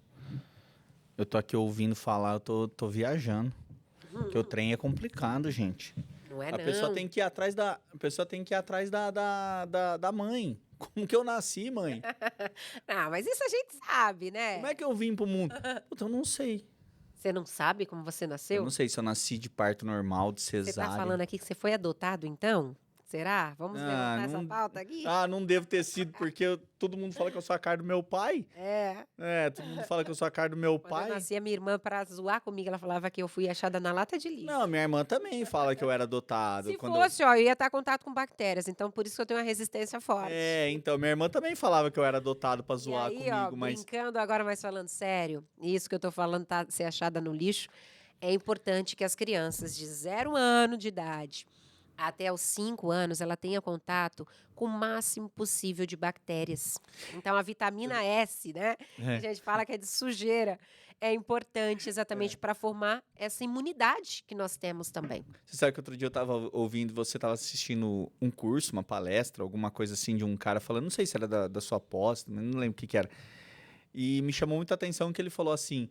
eu tô aqui ouvindo falar, eu tô viajando. Porque o trem é complicado, gente. Não é, A não. pessoa tem que ir atrás da mãe. Como que eu nasci, mãe? Não, mas isso a gente sabe, né? Como é que eu vim pro mundo? Puta, eu não sei. Você não sabe como você nasceu? Eu não sei se eu nasci de parto normal, de cesárea. Você tá falando aqui que você foi adotado, então? Será? Vamos levantar essa não, pauta aqui? não devo ter sido, porque todo mundo fala que eu sou a cara do meu pai. Todo mundo fala que eu sou a cara do meu Quando eu pai. nasci, a minha irmã, pra zoar comigo, ela falava que eu fui achada na lata de lixo. Não, minha irmã também fala que eu era adotado. Se fosse, ó, eu ia estar em contato com bactérias, então por isso que eu tenho uma resistência forte. Então, minha irmã também falava que eu era adotado pra E zoar aí, comigo, ó, mas... brincando agora, mas falando sério, isso que eu tô falando tá ser achada no lixo, é importante que as crianças de 0 ano de idade até os 5 anos, ela tenha contato com o máximo possível de bactérias. Então, a vitamina S, né, que a gente fala que é de sujeira, é importante exatamente para formar essa imunidade que nós temos também. Você sabe que outro dia eu tava ouvindo, você tava assistindo um curso, uma palestra, alguma coisa assim, de um cara falando, não sei se era da sua pós, não lembro o que era. E me chamou muita atenção que ele falou assim,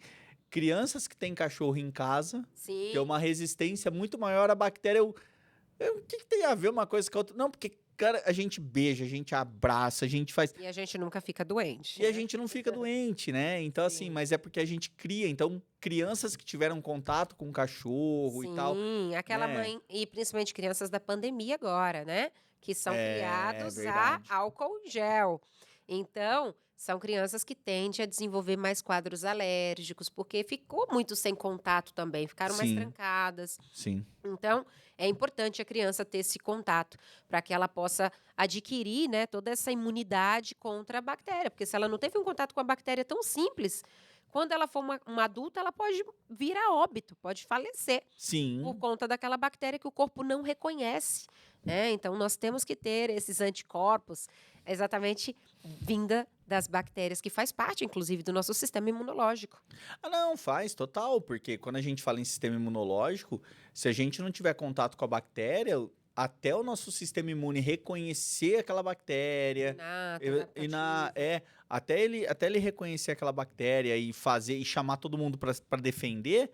crianças que têm cachorro em casa Sim. têm uma resistência muito maior à bactéria. O que tem a ver uma coisa com a outra? Não, porque, cara, a gente beija, a gente abraça, a gente faz... E a gente nunca fica doente. E a gente não fica doente, né? Então, assim, mas é porque a gente cria. Então, crianças que tiveram contato com cachorro e tal... Sim, aquela né? mãe, e principalmente crianças da pandemia agora, né? Que são criados a verdade. álcool gel. Então, são crianças que tendem a desenvolver mais quadros alérgicos, porque ficou muito sem contato também, ficaram mais Sim. trancadas. Sim. Então, é importante a criança ter esse contato para que ela possa adquirir, né, toda essa imunidade contra a bactéria. Porque se ela não teve um contato com a bactéria tão simples, quando ela for uma adulta, ela pode vir a óbito, pode falecer Sim. por conta daquela bactéria que o corpo não reconhece, né? Então, nós temos que ter esses anticorpos exatamente vinda das bactérias, que faz parte, inclusive, do nosso sistema imunológico. Não, faz, total. Porque quando a gente fala em sistema imunológico, se a gente não tiver contato com a bactéria, até o nosso sistema imune reconhecer aquela bactéria... até ele reconhecer aquela bactéria e fazer e chamar todo mundo para defender,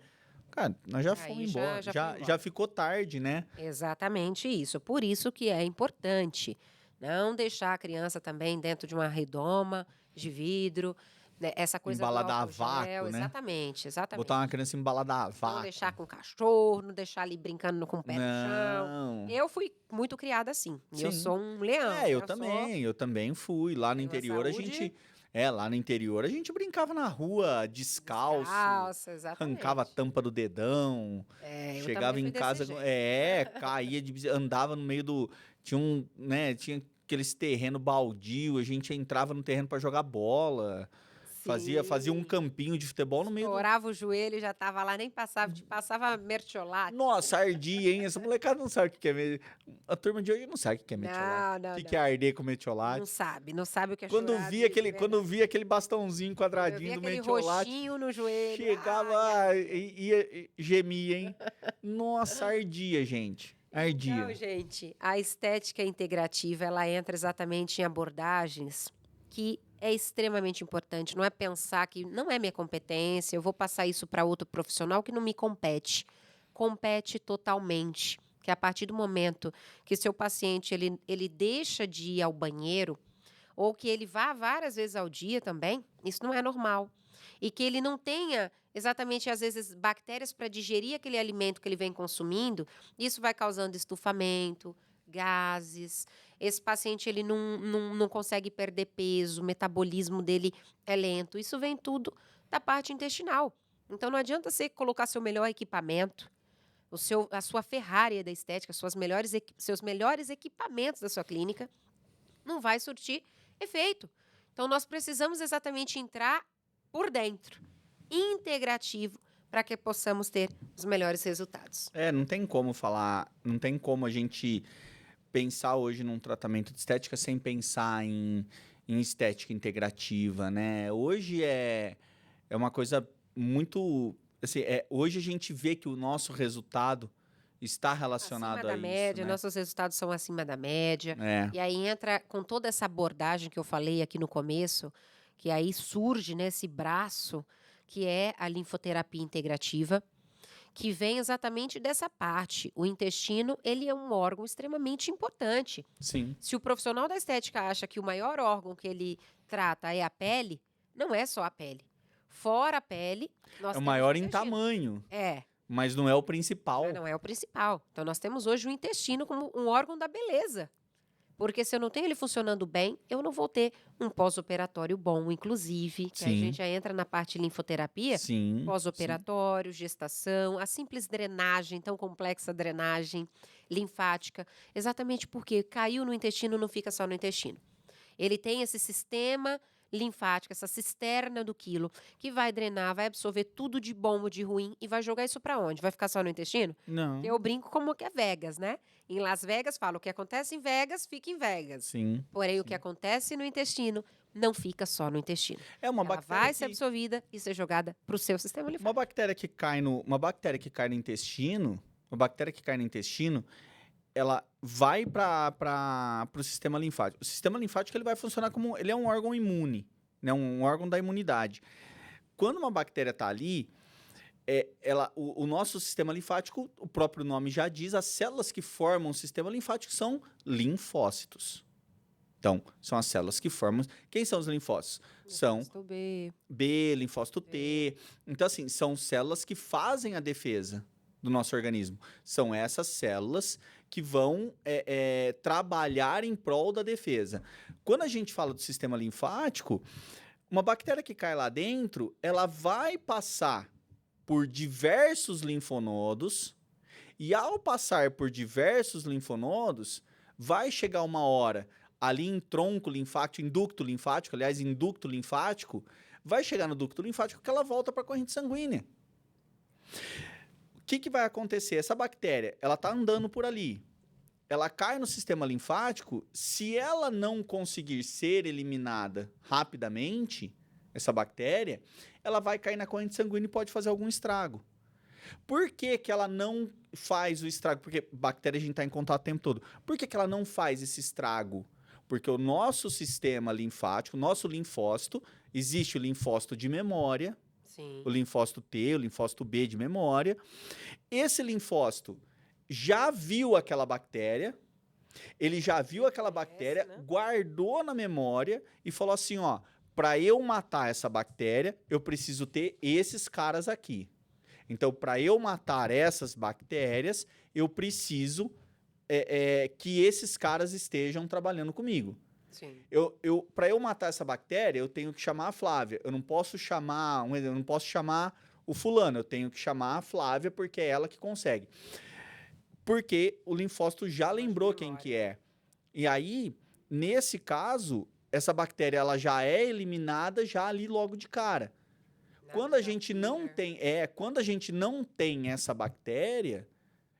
cara, nós já fomos embora. Já ficou tarde, né? Exatamente isso. Por isso que é importante não deixar a criança também dentro de uma redoma de vidro, né? Essa coisa Embalada do a álcool vácuo, gel, né? exatamente. Botar uma criança embalada a vácuo. Não deixar com o cachorro, não deixar ali brincando com o pé no chão. Não. Eu fui muito criada assim. Sim. Eu sou um leão. Eu também fui. Lá no interior a gente... lá no interior a gente brincava na rua, descalço. Exatamente. Arrancava a tampa do dedão. Chegava em casa... caía, andava no meio do... Tinha aqueles terreno baldio, a gente entrava no terreno para jogar bola. Fazia um campinho de futebol no meio Estourava o joelho, já tava lá, nem passava mertiolate. Nossa, ardia, hein? Essa molecada não sabe o que é... A turma de hoje não sabe o que é metiolate. O que é arder com metiolate. Não sabe o que é quando via aquele bastãozinho quadradinho do metiolate... roxinho no joelho. Chegava e gemia, hein? Nossa, ardia, gente. Ardia. Então, gente, a estética integrativa, ela entra exatamente em abordagens que é extremamente importante. Não é pensar que não é minha competência, eu vou passar isso para outro profissional que não me compete. Compete totalmente. Que a partir do momento que seu paciente ele deixa de ir ao banheiro, ou que ele vá várias vezes ao dia também, isso não é normal. E que ele não tenha exatamente, às vezes, bactérias para digerir aquele alimento que ele vem consumindo, isso vai causando estufamento, gases. Esse paciente ele não consegue perder peso, o metabolismo dele é lento. Isso vem tudo da parte intestinal. Então, não adianta você colocar seu melhor equipamento, a sua Ferrari da estética, seus melhores equipamentos da sua clínica, não vai surtir efeito. Então, nós precisamos exatamente entrar por dentro, integrativo, para que possamos ter os melhores resultados. Não tem como falar, não tem como a gente pensar hoje num tratamento de estética sem pensar em estética integrativa, né? Hoje é uma coisa muito... Assim, hoje a gente vê que o nosso resultado está relacionado acima da média, né? Nossos resultados são acima da média. E aí entra com toda essa abordagem que eu falei aqui no começo, que aí surge nesse braço, que é a linfoterapia integrativa, que vem exatamente dessa parte. O intestino, ele é um órgão extremamente importante. Sim. Se o profissional da estética acha que o maior órgão que ele trata é a pele, não é só a pele. Fora a pele, nós é o temos maior o em tamanho. Mas não é o principal. Mas não é o principal. Então, nós temos hoje o intestino como um órgão da beleza. Porque se eu não tenho ele funcionando bem, eu não vou ter um pós-operatório bom, inclusive. Que a Sim. gente já entra na parte de linfoterapia. Sim. Pós-operatório, gestação, a simples drenagem, tão complexa drenagem linfática. Exatamente porque caiu no intestino, não fica só no intestino. Ele tem esse sistema linfático, essa cisterna do quilo, que vai drenar, vai absorver tudo de bom ou de ruim e vai jogar isso para onde? Vai ficar só no intestino? Não. Eu brinco como que é Vegas, né? Em Las Vegas, falo, o que acontece em Vegas, fica em Vegas. Sim. Porém, o que acontece no intestino não fica só no intestino. É uma Ela bactéria vai ser absorvida e ser jogada para o seu sistema linfático. Uma bactéria que cai no intestino, uma bactéria que cai no intestino, ela vai para o sistema linfático. O sistema linfático ele vai funcionar como ele é um órgão imune, né? Um órgão da imunidade. Quando uma bactéria está ali, o nosso sistema linfático, o próprio nome já diz, as células que formam o sistema linfático são linfócitos. Então, são as células que formam. Quem são os linfócitos? São Linfócito B. B, linfócito T. Então, assim, são células que fazem a defesa do nosso organismo. São essas células que vão trabalhar em prol da defesa. Quando a gente fala do sistema linfático, uma bactéria que cai lá dentro, ela vai passar por diversos linfonodos e, ao passar por diversos linfonodos, vai chegar uma hora ali em tronco linfático, inducto linfático, vai chegar no ducto linfático que ela volta para a corrente sanguínea. O que vai acontecer? Essa bactéria, ela está andando por ali, ela cai no sistema linfático, se ela não conseguir ser eliminada rapidamente, essa bactéria, ela vai cair na corrente sanguínea e pode fazer algum estrago. Por que ela não faz o estrago? Porque bactéria a gente está em contato o tempo todo. Por que ela não faz esse estrago? Porque o nosso sistema linfático, o nosso linfócito, existe o linfócito de memória, Sim. o linfócito T, o linfócito B de memória. Esse linfócito já viu aquela bactéria, ele já viu aquela bactéria, né? guardou na memória e falou assim, ó, para eu matar essa bactéria, eu preciso ter esses caras aqui. Então, para eu matar essas bactérias, eu preciso que esses caras estejam trabalhando comigo. Sim. Para eu matar essa bactéria, eu tenho que chamar a Flávia. Eu não posso chamar o fulano, eu tenho que chamar a Flávia porque é ela que consegue. Porque o linfócito já lembrou quem que é. E aí, nesse caso, essa bactéria ela já é eliminada já ali logo de cara. Quando a gente não tem essa bactéria,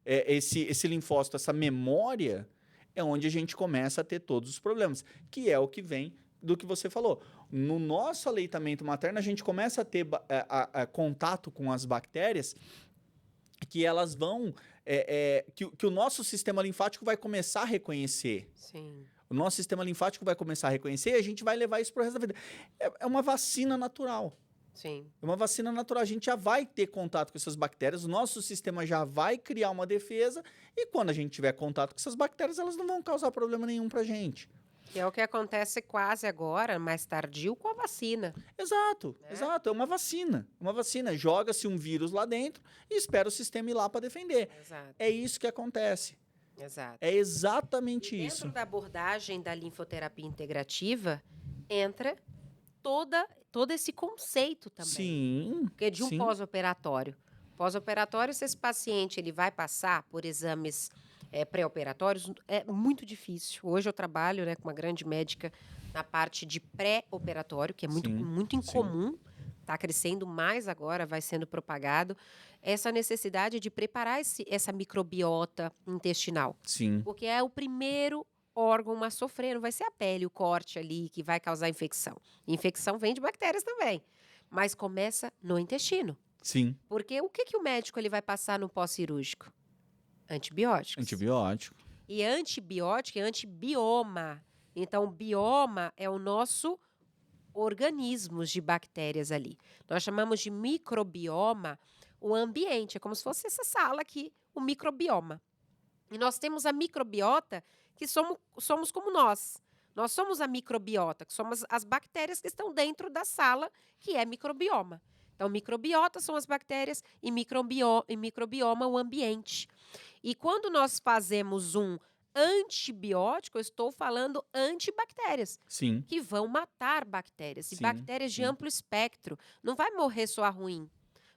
esse linfócito, essa memória, é onde a gente começa a ter todos os problemas, que é o que vem do que você falou. No nosso aleitamento materno, a gente começa a ter contato com as bactérias que elas vão... que o nosso sistema linfático vai começar a reconhecer. Sim. O nosso sistema linfático vai começar a reconhecer e a gente vai levar isso pro resto da vida. É uma vacina natural. Sim. É uma vacina natural. A gente já vai ter contato com essas bactérias, o nosso sistema já vai criar uma defesa e quando a gente tiver contato com essas bactérias, elas não vão causar problema nenhum pra gente. Que é o que acontece quase agora, mais tardio, com a vacina. Exato, exato. É uma vacina. Uma vacina. Joga-se um vírus lá dentro e espera o sistema ir lá para defender. Exato. É isso que acontece. Exato. É exatamente E isso. dentro da abordagem da linfoterapia integrativa, entra todo esse conceito também. Sim. Porque de um sim. pós-operatório. Pós-operatório, se esse paciente ele vai passar por exames pré-operatórios, é muito difícil. Hoje eu trabalho com uma grande médica na parte de pré-operatório, que é muito, Sim, muito incomum. Está crescendo mais agora, vai sendo propagado. Essa necessidade de preparar essa microbiota intestinal. Sim. Porque é o primeiro órgão a sofrer, não vai ser a pele, o corte ali que vai causar infecção. Infecção vem de bactérias também, mas começa no intestino. Sim. Porque o que o médico ele vai passar no pós-cirúrgico? Antibióticos. Antibiótico. E antibiótico é antibioma. Então, bioma é o nosso organismos de bactérias ali. Nós chamamos de microbioma o ambiente, é como se fosse essa sala aqui, o microbioma. E nós temos a microbiota, que somos como nós. Nós somos a microbiota, que somos as bactérias que estão dentro da sala, que é microbioma. Então, microbiota são as bactérias e microbioma o ambiente. E quando nós fazemos um antibiótico, eu estou falando antibactérias, Sim, que vão matar bactérias. E sim, bactérias de sim. amplo espectro. Não vai morrer só a ruim.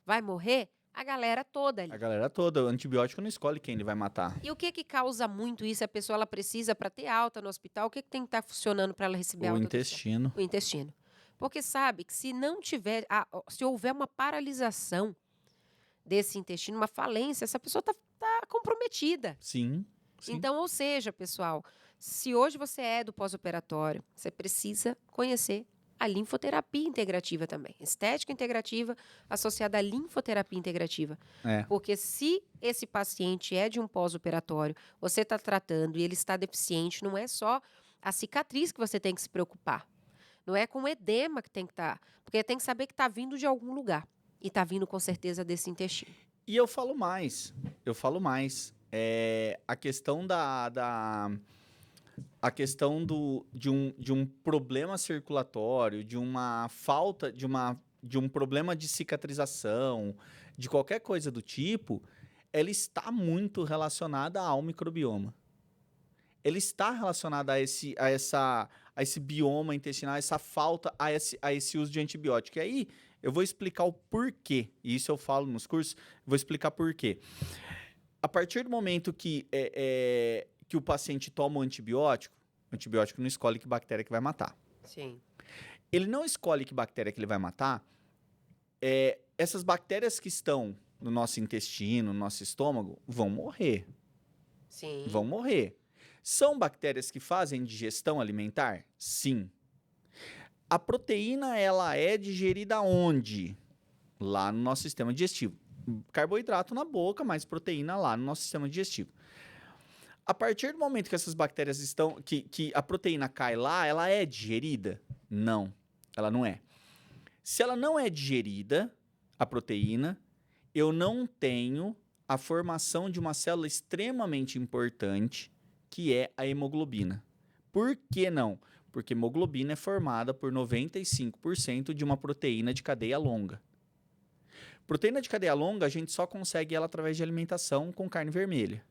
Vai morrer a galera toda ali. A galera toda, o antibiótico não escolhe quem ele vai matar. E o que causa muito isso? A pessoa ela precisa, para ter alta no hospital, o que tem que estar funcionando para ela receber O alta do hospital? intestino. O intestino. Porque sabe que se não tiver, se houver uma paralisação desse intestino, uma falência, essa pessoa tá comprometida. Sim, sim. Então, ou seja, pessoal, se hoje você é do pós-operatório, você precisa conhecer a linfoterapia integrativa também. Estética integrativa associada à linfoterapia integrativa. É. Porque se esse paciente é de um pós-operatório, você está tratando e ele está deficiente, não é só a cicatriz que você tem que se preocupar. Não é com o edema que tem que estar. Porque tem que saber que está vindo de algum lugar. E está vindo com certeza desse intestino. E eu falo mais. A questão a questão de um problema circulatório, de uma falta, de um problema de cicatrização, de qualquer coisa do tipo, ela está muito relacionada ao microbioma. Ele está relacionado a esse bioma intestinal, a essa falta, a esse uso de antibiótico. E aí, eu vou explicar o porquê. E isso eu falo nos cursos, vou explicar por quê. A partir do momento que o paciente toma o antibiótico não escolhe que bactéria que vai matar. Sim. Ele não escolhe que bactéria que ele vai matar. Essas bactérias que estão no nosso intestino, no nosso estômago, vão morrer. Sim. Vão morrer. São bactérias que fazem digestão alimentar? Sim. A proteína, ela é digerida onde? Lá no nosso sistema digestivo. Carboidrato na boca, mas proteína lá no nosso sistema digestivo. A partir do momento que essas bactérias estão... que a proteína cai lá, ela é digerida? Não, ela não é. Se ela não é digerida, a proteína, eu não tenho a formação de uma célula extremamente importante, que é a hemoglobina. Por que não? Porque hemoglobina é formada por 95% de uma proteína de cadeia longa. Proteína de cadeia longa, a gente só consegue ela através de alimentação com carne vermelha,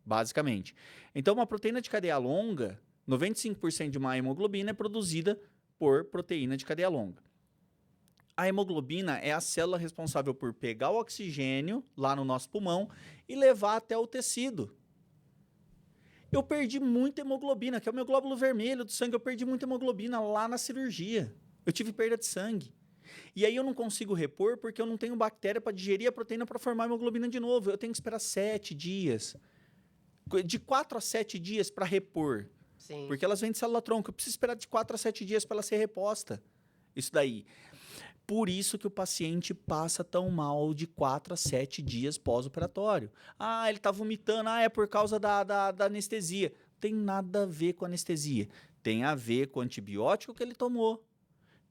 basicamente. Então, uma proteína de cadeia longa, 95% de uma hemoglobina é produzida por proteína de cadeia longa. A hemoglobina é a célula responsável por pegar o oxigênio lá no nosso pulmão e levar até o tecido. Eu perdi muita hemoglobina, que é o meu glóbulo vermelho do sangue. Eu perdi muita hemoglobina lá na cirurgia. Eu tive perda de sangue. E aí eu não consigo repor porque eu não tenho bactéria para digerir a proteína para formar hemoglobina de novo. Eu tenho que esperar 7 dias. De 4 a 7 dias para repor. Sim. Porque elas vêm de célula-tronco. Eu preciso esperar de 4 a 7 dias para ela ser reposta. Isso daí. Por isso que o paciente passa tão mal de 4 a 7 dias pós-operatório. Ah, ele está vomitando. Ah, é por causa da anestesia. Tem nada a ver com anestesia. Tem a ver com o antibiótico que ele tomou,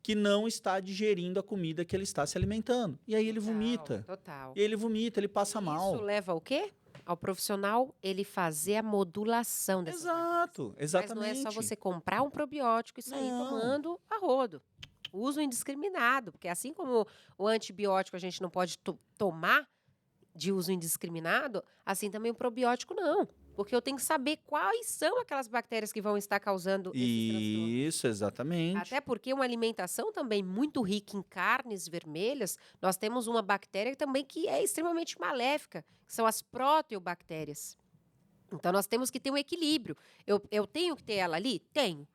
que não está digerindo a comida que ele está se alimentando. E aí ele vomita. Total. E aí ele vomita, ele passa mal. Isso leva ao quê? Ao profissional ele fazer a modulação dessa Exato, exatamente. Mas não é só você comprar um probiótico e sair tomando a rodo. Uso indiscriminado, porque assim como o antibiótico a gente não pode tomar de uso indiscriminado, assim também o probiótico não. Porque eu tenho que saber quais são aquelas bactérias que vão estar causando esse transtorno. Isso, exatamente. Até porque uma alimentação também muito rica em carnes vermelhas, nós temos uma bactéria também que é extremamente maléfica, que são as proteobactérias. Então, nós temos que ter um equilíbrio. Eu tenho que ter ela ali? Tenho.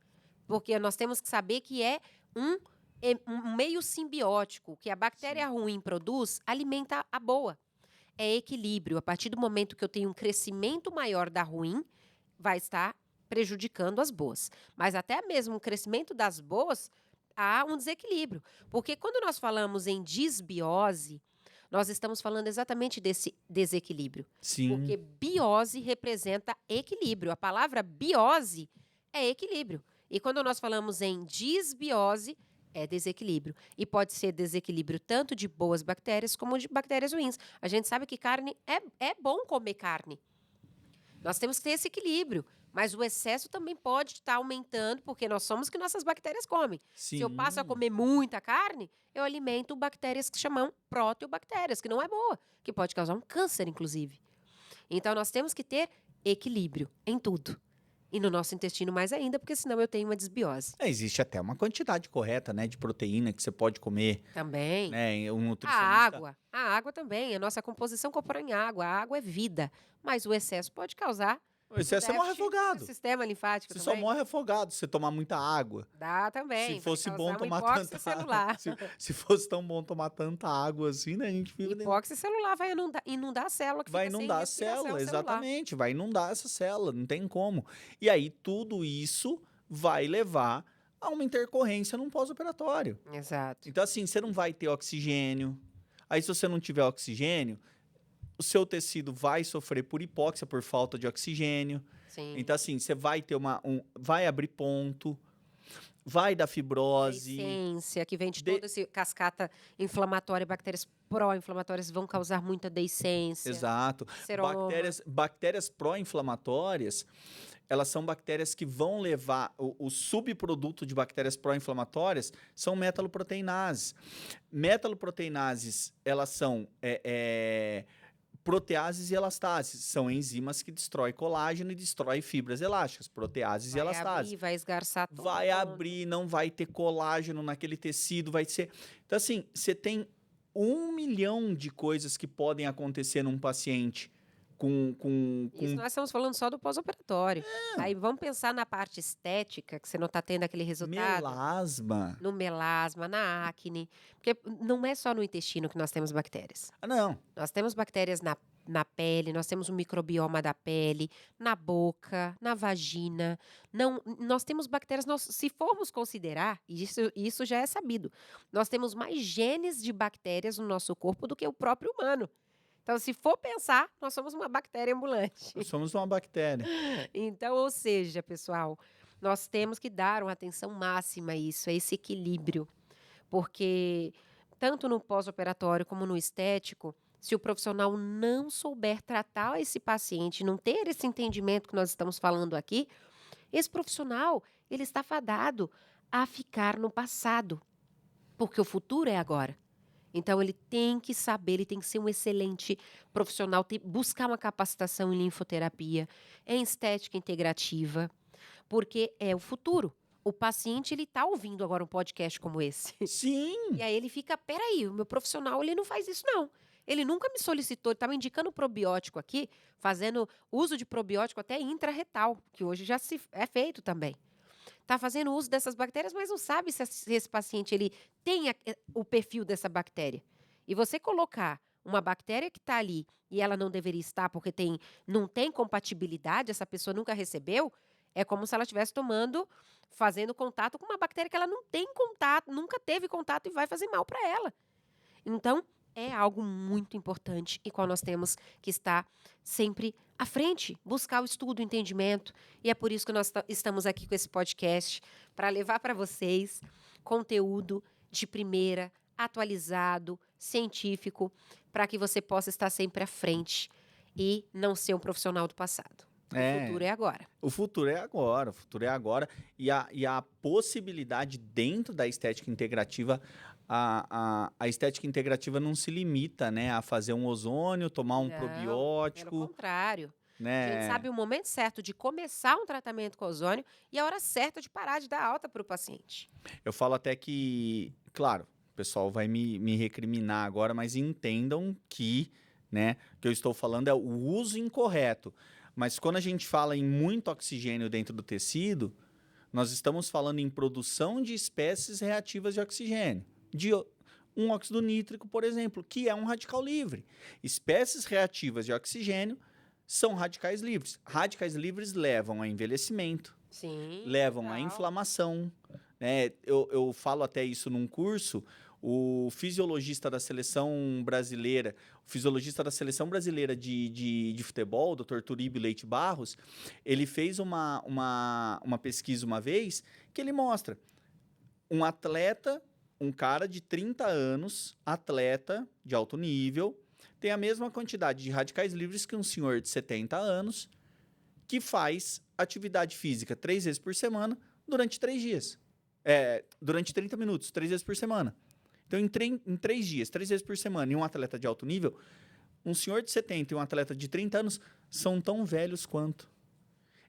Porque nós temos que saber que é um meio simbiótico, que a bactéria ruim produz, alimenta a boa. É equilíbrio. A partir do momento que eu tenho um crescimento maior da ruim, vai estar prejudicando as boas. Mas até mesmo o crescimento das boas, há um desequilíbrio. Porque quando nós falamos em disbiose, nós estamos falando exatamente desse desequilíbrio. Sim. Porque biose representa equilíbrio. A palavra biose é equilíbrio. E quando nós falamos em disbiose, é desequilíbrio. E pode ser desequilíbrio tanto de boas bactérias como de bactérias ruins. A gente sabe que carne é bom comer carne. Nós temos que ter esse equilíbrio. Mas o excesso também pode estar aumentando, porque nós somos o que nossas bactérias comem. Sim. Se eu passo a comer muita carne, eu alimento bactérias que chamam proteobactérias, que não é boa, que pode causar um câncer, inclusive. Então, nós temos que ter equilíbrio em tudo. E no nosso intestino mais ainda, porque senão eu tenho uma desbiose. Existe até uma quantidade correta, né, de proteína que você pode comer, Também. né? Um A nutricionista. água também, a nossa composição corporal em água. A água é vida, mas o excesso pode causar Você morre déficit afogado. do sistema linfático Você só também. morre afogado se você tomar muita água. Dá também. Se fosse vai bom causar uma tomar hipóxia tanta celular. se fosse tão bom tomar tanta água assim, né? A gente fica Hipóxia celular vai inundar a célula que vai fica sem inundar a respiração célula, celular. exatamente, vai inundar essa célula, não tem como. E aí tudo isso vai levar a uma intercorrência num pós-operatório. Exato. Então assim, você não vai ter oxigênio. Aí se você não tiver oxigênio, o seu tecido vai sofrer por hipóxia, por falta de oxigênio. Sim. Então assim, você vai ter vai abrir ponto, vai dar fibrose. Deiscência, que vem de toda essa cascata inflamatória, bactérias pró-inflamatórias vão causar muita deiscência. Exato. Seroma. Bactérias pró-inflamatórias, elas são bactérias que vão levar... O subproduto de bactérias pró-inflamatórias são metaloproteinases. Metaloproteinases, elas são proteases e elastases. São enzimas que destroem colágeno e destroem fibras elásticas. Proteases e elastases. Abrir, vai esgarçar tudo. Vai abrir, não vai ter colágeno naquele tecido, vai ser... Então, assim, você tem 1 milhão de coisas que podem acontecer num paciente com Isso nós estamos falando só do pós-operatório. Aí vamos pensar na parte estética, que você não está tendo aquele resultado. melasma. No melasma, na acne. Porque não é só no intestino que nós temos bactérias. Ah, não. Nós temos bactérias na pele, nós temos um microbioma da pele, na boca, na vagina. Não, nós temos bactérias, se formos considerar, e isso já é sabido, nós temos mais genes de bactérias no nosso corpo do que o próprio humano. Então, se for pensar, nós somos uma bactéria ambulante. Nós somos uma bactéria. Então, ou seja, pessoal, nós temos que dar uma atenção máxima a isso, a esse equilíbrio. Porque, tanto no pós-operatório como no estético, se o profissional não souber tratar esse paciente, não ter esse entendimento que nós estamos falando aqui, esse profissional, ele está fadado a ficar no passado. Porque o futuro é agora. Então, ele tem que saber, ele tem que ser um excelente profissional, buscar uma capacitação em linfoterapia, em estética integrativa, porque é o futuro. O paciente, ele está ouvindo agora um podcast como esse. Sim. E aí ele fica, peraí, o meu profissional, ele não faz isso não. Ele nunca me solicitou, ele estava indicando probiótico aqui, fazendo uso de probiótico até intraretal, que hoje já é feito também. Está fazendo uso dessas bactérias, mas não sabe se esse paciente ele tem o perfil dessa bactéria. E você colocar uma bactéria que está ali e ela não deveria estar porque não tem compatibilidade, essa pessoa nunca recebeu, é como se ela estivesse fazendo contato com uma bactéria que ela não tem contato, nunca teve contato e vai fazer mal para ela. Então, é algo muito importante e qual nós temos que estar sempre à frente, buscar o estudo, o entendimento. E é por isso que nós estamos aqui com esse podcast, para levar para vocês conteúdo de primeira, atualizado, científico, para que você possa estar sempre à frente e não ser um profissional do passado. O futuro é agora. O futuro é agora, o futuro é agora. E a possibilidade dentro da estética integrativa, a estética integrativa não se limita, né, a fazer um ozônio, tomar um probiótico. Pelo contrário. Né? A gente sabe o momento certo de começar um tratamento com ozônio e a hora certa de parar de dar alta para o paciente. Eu falo até que, claro, o pessoal vai me recriminar agora, mas entendam que, né, o que eu estou falando é o uso incorreto. Mas quando a gente fala em muito oxigênio dentro do tecido, nós estamos falando em produção de espécies reativas de oxigênio. De um óxido nítrico, por exemplo, que é um radical livre. Espécies reativas de oxigênio são radicais livres. Radicais livres levam a envelhecimento, levam a inflamação. Né? Eu falo até isso num curso. O fisiologista da seleção brasileira, de futebol, o Dr. Turíbio Leite Barros, ele fez uma pesquisa uma vez que ele mostra um atleta, um cara de 30 anos, atleta de alto nível, tem a mesma quantidade de radicais livres que um senhor de 70 anos, que faz atividade física 3 vezes por semana durante 3 dias. Durante 30 minutos, 3 vezes por semana. Então, em 3 dias, 3 vezes por semana, e um atleta de alto nível, um senhor de 70 e um atleta de 30 anos são tão velhos quanto.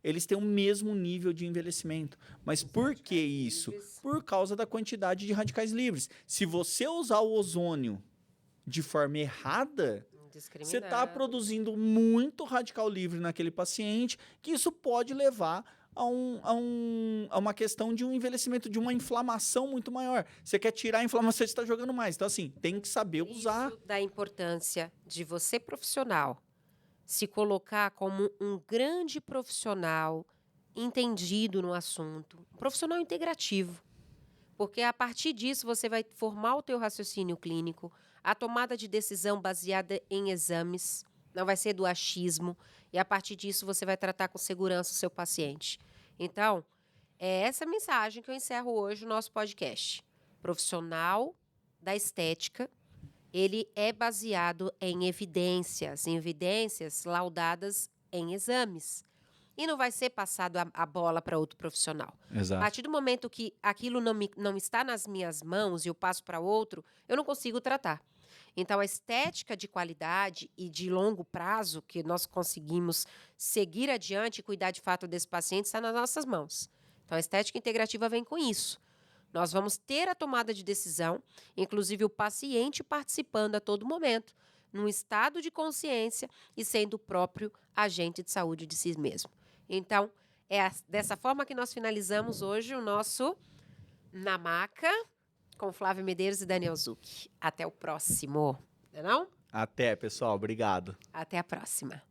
Eles têm o mesmo nível de envelhecimento. Mas por que isso? Por causa da quantidade de radicais livres. Se você usar o ozônio de forma errada, você está produzindo muito radical livre naquele paciente, que isso pode levar a uma questão de um envelhecimento, de uma inflamação muito maior. Você quer tirar a inflamação, você está jogando mais. Então, assim, tem que saber usar. Isso da importância de você, profissional, se colocar como um grande profissional entendido no assunto, um profissional integrativo. Porque a partir disso você vai formar o teu raciocínio clínico, a tomada de decisão baseada em exames, não vai ser do achismo, e a partir disso você vai tratar com segurança o seu paciente. Então, é essa mensagem que eu encerro hoje o nosso podcast. Profissional da estética, ele é baseado em evidências laudadas em exames. E não vai ser passado a bola para outro profissional. Exato. A partir do momento que aquilo não está nas minhas mãos e eu passo para outro, eu não consigo tratar. Então, a estética de qualidade e de longo prazo, que nós conseguimos seguir adiante e cuidar de fato desse paciente, está nas nossas mãos. Então, a estética integrativa vem com isso. Nós vamos ter a tomada de decisão, inclusive o paciente participando a todo momento, num estado de consciência e sendo o próprio agente de saúde de si mesmo. Então, é dessa forma que nós finalizamos hoje o nosso Na Maca com Flávio Medeiros e Daniel Zucchi. Até o próximo, não é não? Até, pessoal. Obrigado. Até a próxima.